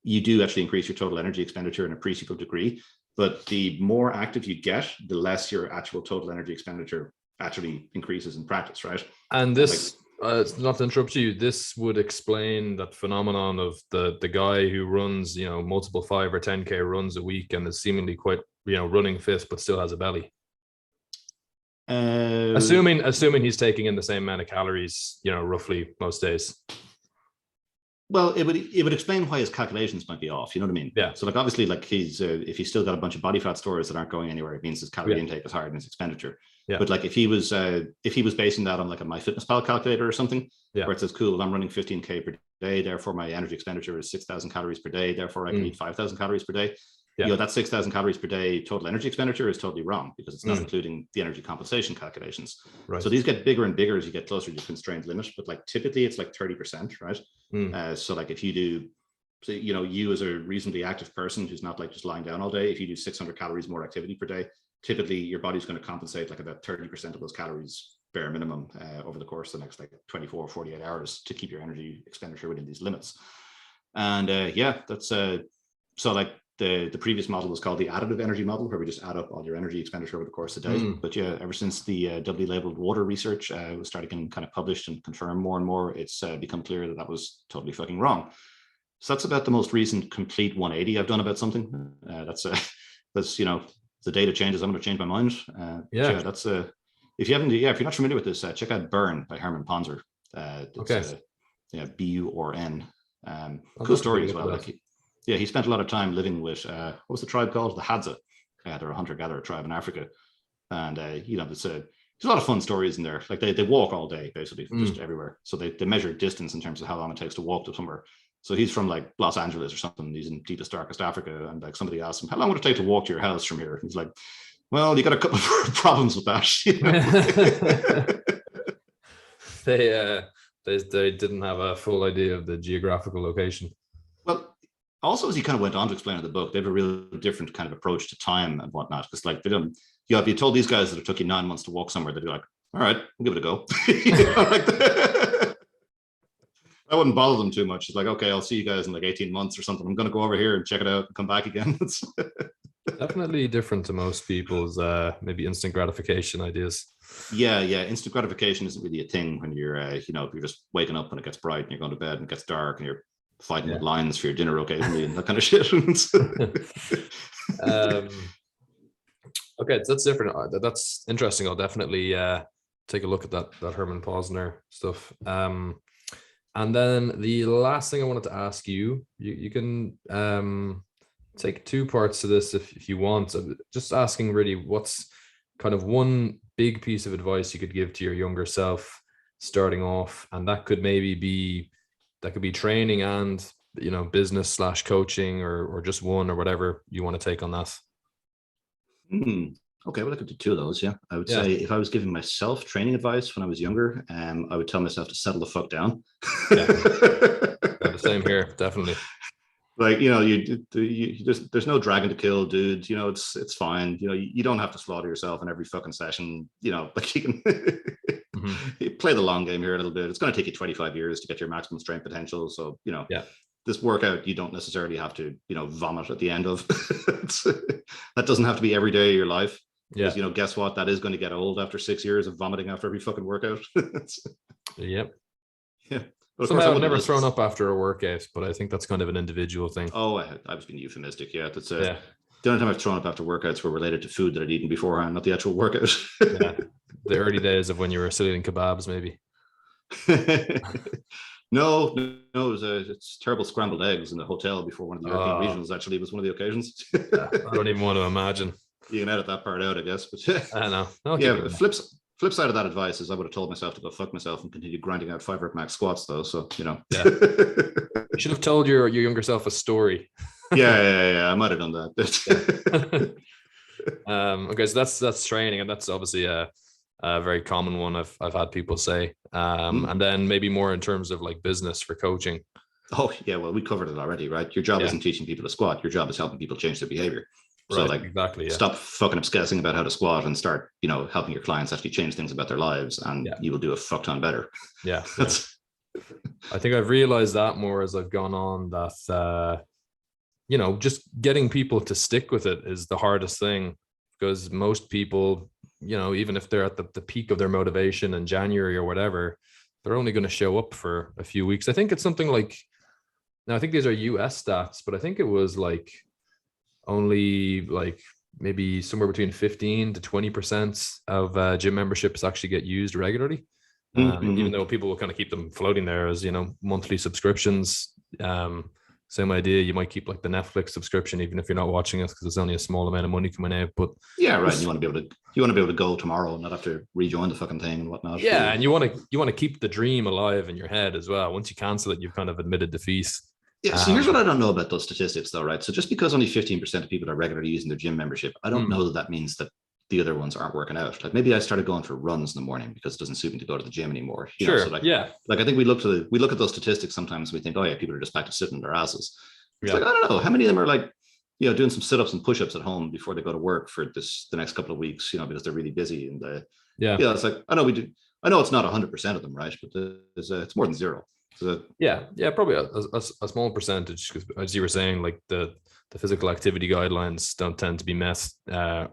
you do actually increase your total energy expenditure in a appreciable degree. But the more active you get, the less your actual total energy expenditure actually increases in practice, right? And this, not to interrupt you, this would explain that phenomenon of the guy who runs, multiple 5 or 10K runs a week and is seemingly quite, running fit, but still has a belly. Assuming he's taking in the same amount of calories, roughly most days. Well, it would explain why his calculations might be off. You know what I mean? Yeah. So like obviously, like he's if he's still got a bunch of body fat stores that aren't going anywhere, it means his calorie intake is higher than his expenditure. Yeah. But like if he was basing that on like a MyFitnessPal calculator or something, where it says, cool, I'm running 15K per day, therefore my energy expenditure is 6,000 calories per day, therefore I can eat 5,000 calories per day. Yeah. That 6,000 calories per day total energy expenditure is totally wrong because it's not including the energy compensation calculations. Right. So these get bigger and bigger as you get closer to your constrained limit, but like typically it's like 30%, right? So like if you do, so, you as a reasonably active person who's not like just lying down all day, if you do 600 calories more activity per day, typically your body's going to compensate like about 30% of those calories bare minimum over the course of the next like 24 or 48 hours to keep your energy expenditure within these limits. And that's so like the previous model was called the additive energy model, where we just add up all your energy expenditure over the course of the day. But yeah, ever since the doubly labeled water research was started getting kind of published and confirmed more and more, it's become clear that was totally fucking wrong. So that's about the most recent complete 180 I've done about something. That's the data changes, I'm going to change my mind. That's if you're not familiar with this, check out Burn by Herman Ponzer. BURN. Cool story as well. He spent a lot of time living with what was the tribe called? The Hadza. They're a hunter-gatherer tribe in Africa, and there's a lot of fun stories in there. Like they walk all day basically, just everywhere. So they measure distance in terms of how long it takes to walk to somewhere. So he's from like Los Angeles or something. He's in deepest, darkest Africa, and like somebody asked him, "How long would it take to walk to your house from here?" He's like, "Well, you got a couple of problems with that." They didn't have a full idea of the geographical location. Well, also, as he kind of went on to explain in the book, they have a real different kind of approach to time and whatnot. Because like they don't, if you told these guys that it took you 9 months to walk somewhere, they'd be like, "All right, we'll give it a go." I wouldn't bother them too much. It's like, okay, I'll see you guys in like 18 months or something. I'm going to go over here and check it out and come back again. Definitely different to most people's maybe instant gratification ideas. Yeah. Instant gratification isn't really a thing when you're, if you're just waking up when it gets bright and you're going to bed and it gets dark and you're fighting with lions for your dinner occasionally and that kind of shit. Okay, that's different. That's interesting. I'll definitely take a look at that Herman Posner stuff. And then the last thing I wanted to ask you can take 2 parts to this if you want. Just asking really what's kind of one big piece of advice you could give to your younger self starting off, and that could be training and business / coaching or just one or whatever you want to take on that. Okay, well, I could do 2 of those. Yeah, I would say if I was giving myself training advice when I was younger, I would tell myself to settle the fuck down. The same here, definitely. Like you just there's no dragon to kill, dude. It's fine. You don't have to slaughter yourself in every fucking session. Like you can play the long game here a little bit. It's going to take you 25 years to get your maximum strength potential. So this workout you don't necessarily have to vomit at the end of. That doesn't have to be every day of your life. Because, guess what? That is going to get old after 6 years of vomiting after every fucking workout. Yep. Yeah. Somehow I've never thrown up after a workout, but I think that's kind of an individual thing. Oh, I was being euphemistic. Yeah. That's the only time I've thrown up after workouts were related to food that I'd eaten beforehand, not the actual workout. The early days of when you were sitting in kebabs, maybe. No, no, it's terrible scrambled eggs in the hotel before one of the European regionals. Actually, was one of the occasions. Yeah, I don't even want to imagine. You can edit that part out, I guess. But I know. yeah, flip side of that advice is I would have told myself to go fuck myself and continue grinding out 5 rep max squats though. So yeah, you should have told your younger self a story. yeah, I might have done that. Okay, so that's training, and that's obviously a very common one I've had people say. And then maybe more in terms of like business for coaching. Oh yeah, well, we covered it already, right? Your job isn't teaching people to squat. Your job is helping people change their behavior. So right, exactly. Yeah. Stop fucking obsessing about how to squat and start, helping your clients actually change things about their lives, and you will do a fuck ton better. Yeah. I think I've realized that more as I've gone on that, just getting people to stick with it is the hardest thing, because most people, even if they're at the peak of their motivation in January or whatever, they're only going to show up for a few weeks. I think it's something like, now I think these are US stats, but I think it was like only like maybe somewhere between 15 to 20% of gym memberships actually get used regularly. Even though people will kind of keep them floating there as, monthly subscriptions. Same idea. You might keep like the Netflix subscription, even if you're not watching it, because it's only a small amount of money coming out. But yeah, right. You want to be able to go tomorrow and not have to rejoin the fucking thing and whatnot. Yeah, and you want to keep the dream alive in your head as well. Once you cancel it, you've kind of admitted defeat. Yeah, so here's what I don't know about those statistics though, right? So just because only 15% of people are regularly using their gym membership, I don't know that means that the other ones aren't working out. Like maybe I started going for runs in the morning because it doesn't suit me to go to the gym anymore. Sure. So I think we look at those statistics sometimes and we think, oh yeah, people are just back to sitting on their asses. It's like, I don't know, how many of them are like, doing some sit-ups and push-ups at home before they go to work for the next couple of weeks, because they're really busy. And it's like, I know it's not 100% of them, right? But it's more than zero. So, probably a small percentage, because as you were saying, like the physical activity guidelines don't tend to be met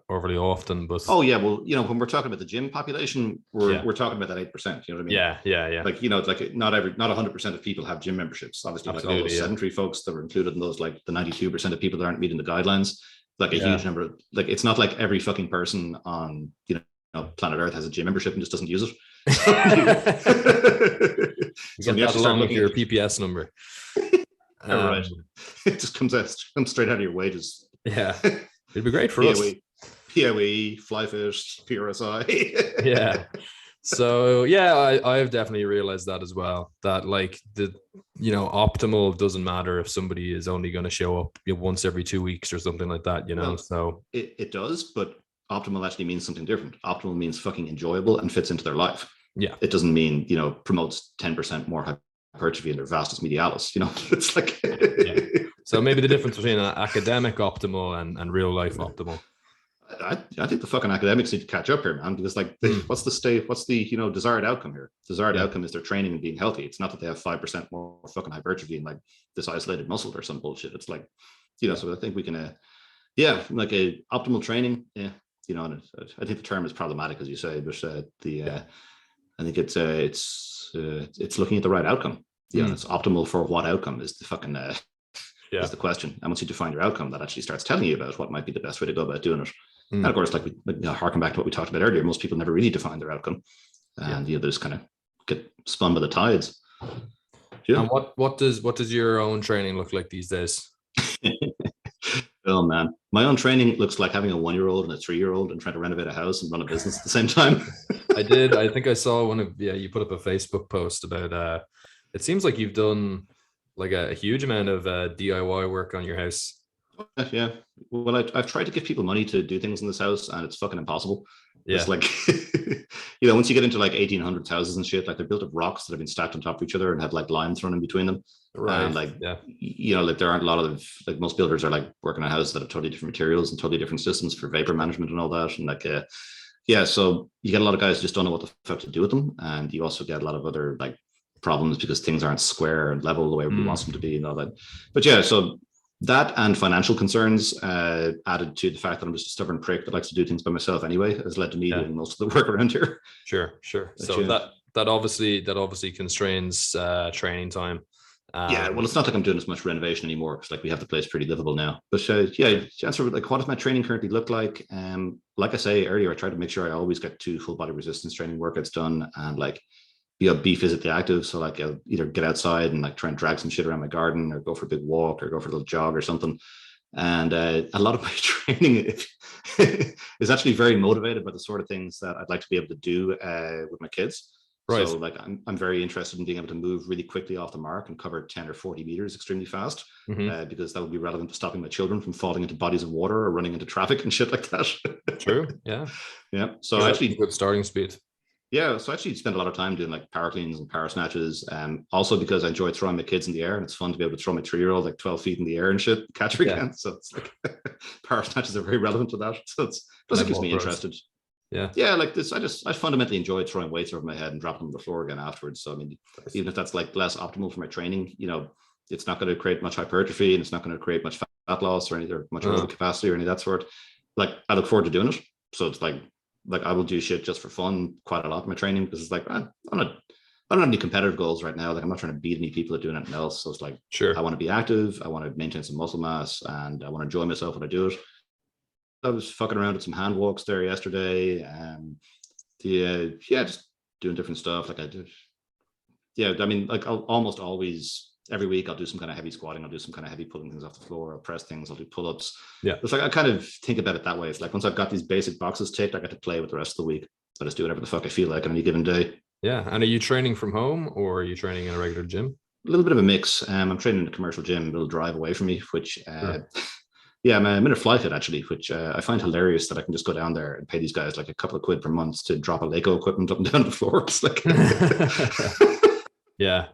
overly often. But when we're talking about the gym population, we're talking about that 8%. You know what I mean? Yeah. Like it's like not 100% of people have gym memberships. Obviously, like all those sedentary folks that were included in those, like the 92% of people that aren't meeting the guidelines, like a huge number. Like it's not like every fucking person on planet Earth has a gym membership and just doesn't use it. So you have to start looking at your PPS number. Right. It just comes straight out of your wages. Yeah. It'd be great for us. POE, FlyFish, PRSI. Yeah. So I've definitely realized that as well. That like the optimal doesn't matter if somebody is only going to show up once every 2 weeks or something like that, Well, so it does, but optimal actually means something different. Optimal means fucking enjoyable and fits into their life. Yeah. It doesn't mean, promotes 10% more hypertrophy in their vastus medialis, it's like. So maybe the difference between an academic optimal and real life optimal. I think the fucking academics need to catch up here, man, because like what's the desired outcome here? Desired outcome is their training and being healthy. It's not that they have 5% more fucking hypertrophy and like this isolated muscle or some bullshit. It's like, so I think we can like a optimal training. Yeah. And I think the term is problematic, as you say, but I think it's looking at the right outcome. It's optimal for what outcome is the fucking is the question. And once you define your outcome, that actually starts telling you about what might be the best way to go about doing it. And of course, like we harken back to what we talked about earlier, most people never really define their outcome, and they just kind of get spun by the tides. Yeah. And what does your own training look like these days? Oh man, my own training looks like having a 1-year-old and a 3-year-old and trying to renovate a house and run a business at the same time. I think I saw you put up a Facebook post about it seems like you've done like a huge amount of DIY work on your house. Yeah. Well, I've tried to give people money to do things in this house and it's fucking impossible. Yeah. It's like, once you get into like 1800s houses and shit, like they're built of rocks that have been stacked on top of each other and have like lime thrown in between them. Right. And like, like there aren't a lot of, like most builders are like working on houses that have totally different materials and totally different systems for vapor management and all that. And like, so you get a lot of guys who just don't know what the fuck to do with them. And you also get a lot of other like problems because things aren't square and level the way we want them to be and all that. But so that and financial concerns added to the fact that I'm just a stubborn prick that likes to do things by myself anyway has led to me doing most of the work around here. Sure. So that obviously constrains training time. Well, it's not like I'm doing as much renovation anymore because like we have the place pretty livable now. But to answer like what does my training currently look like? Like I say earlier, I try to make sure I always get 2 full body resistance training workouts done, and like be physically active. So like I'll either get outside and like try and drag some shit around my garden, or go for a big walk, or go for a little jog or something. And a lot of my training is actually very motivated by the sort of things that I'd like to be able to do with my kids. Right. So like I'm very interested in being able to move really quickly off the mark and cover 10 or 40 meters extremely fast, because that would be relevant to stopping my children from falling into bodies of water or running into traffic and shit like that. True. Yeah. Yeah. So actually, good starting speed. Yeah, so I actually spend a lot of time doing like power cleans and power snatches. Also because I enjoy throwing my kids in the air, and it's fun to be able to throw my 3-year-old like 12 feet in the air and shit, catch her again. So it's like power snatches are very relevant to that. So it keeps me interested. Yeah, like this, I fundamentally enjoy throwing weights over my head and dropping them on the floor again afterwards. So I mean, even if that's like less optimal for my training, it's not going to create much hypertrophy, and it's not going to create much fat loss or much aerobic capacity or any of that sort. Like I look forward to doing it. So it's like I will do shit just for fun quite a lot in my training, because it's like I don't have any competitive goals right now. Like I'm not trying to beat any people at doing anything else. So it's like, I want to be active, I want to maintain some muscle mass, and I want to enjoy myself when I do it. I was fucking around with some hand walks there yesterday, and just doing different stuff. Like I did, I mean, like I'll almost always every week I'll do some kind of heavy squatting, I'll do some kind of heavy pulling things off the floor, I'll press things, I'll do pull-ups. It's like I kind of think about it that way. It's like once I've got these basic boxes ticked, I get to play with the rest of the week. I just do whatever the fuck I feel like on any given day. Yeah. And are you training from home, or are you training in a regular gym? A little bit of a mix. I'm training in a commercial gym, a little drive away from me, which I'm in a fly fit actually, which I find hilarious that I can just go down there and pay these guys like a couple of quid per month to drop a Lego equipment up and down the floor. It's like yeah.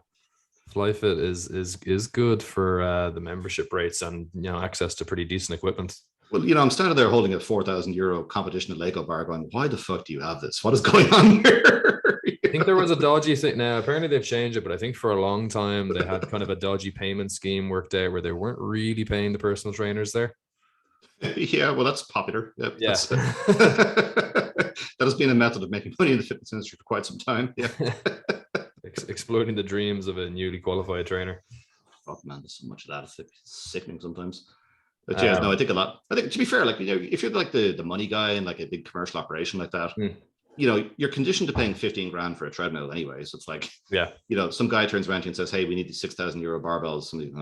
FlyFit is good for the membership rates and access to pretty decent equipment. Well, I'm standing there holding a €4,000 competition at Lego bar, going, "Why the fuck do you have this? What is going on here?" I think there was a dodgy thing. Now apparently they've changed it, but I think for a long time they had kind of a dodgy payment scheme worked out where they weren't really paying the personal trainers there. Yeah, well, that's popular. That has been a method of making money in the fitness industry for quite some time. Yeah. Exploiting the dreams of a newly qualified trainer. Fuck, man, there's so much of that. It's sickening sometimes. But yeah, no, I think a lot. I think, to be fair, like, if you're like the money guy in like a big commercial operation like that, you're conditioned to paying 15 grand for a treadmill anyway. So it's like, some guy turns around to you and says, "Hey, we need these €6,000 barbells." Somebody,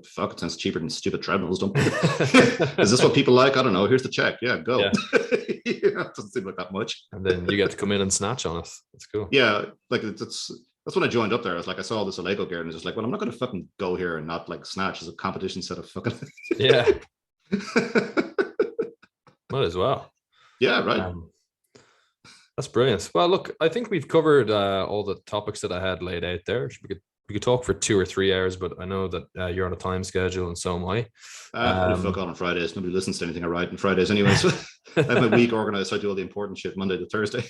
fuck, it sounds cheaper than stupid treadmills, don't it? Is this what people like? I don't know. Here's the check. Yeah, go. Yeah. It doesn't seem like that much. And then you get to come in and snatch on us. That's cool. Yeah, like that's when I joined up there. I was like, I saw all this Lego gear and I was just like, well, I'm not going to fucking go here and not like snatch as a competition set of fucking. Yeah. Might as well. Yeah, right. That's brilliant. Well, look, I think we've covered all the topics that I had laid out there. We could talk for 2 or 3 hours, but I know that you're on a time schedule, and so am I. I fuck on Fridays. Nobody listens to anything I write on Fridays anyway. So I have my week organized. So I do all the important shit Monday to Thursday.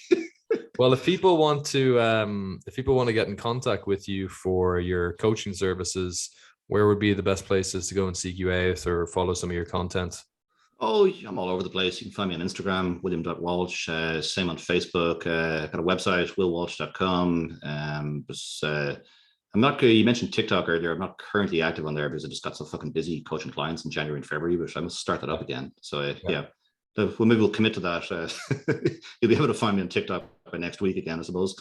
Well, if people want to get in contact with you for your coaching services, where would be the best places to go and seek you out or follow some of your content? Oh, I'm all over the place. You can find me on Instagram, william.walsh. Same on Facebook. I've got a website, willwalsh.com. I'm not. You mentioned TikTok earlier. I'm not currently active on there because I just got so fucking busy coaching clients in January and February, but I must start that up again. So well, maybe we'll commit to that. You'll be able to find me on TikTok by next week again, I suppose.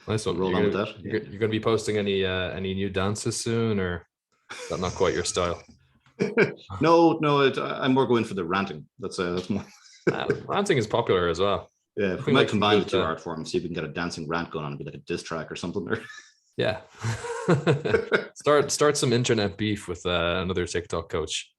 Nice one. Roll on with that. You're going to be posting any new dances soon, or is that not quite your style? No, I'm more going for the ranting. That's more. Ranting is popular as well. Yeah, we might combine the two art forms, see if we can get a dancing rant going on and be like a diss track or something. Yeah. Start some internet beef with another TikTok coach.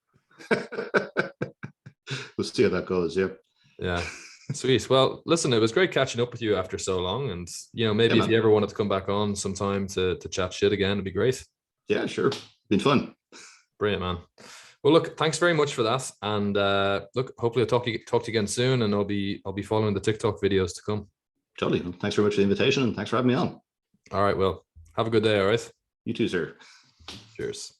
We'll see how that goes. Yeah. Sweet. Well, listen, it was great catching up with you after so long, and maybe if you ever wanted to come back on sometime to chat shit again, it'd be great. Yeah, sure. Been fun. Brilliant, man. Well, look, thanks very much for that, and look, hopefully I'll talk to you again soon, and I'll be following the TikTok videos to come. Totally. Thanks very much for the invitation, and thanks for having me on. All right. Well, have a good day. All right. You too, sir. Cheers.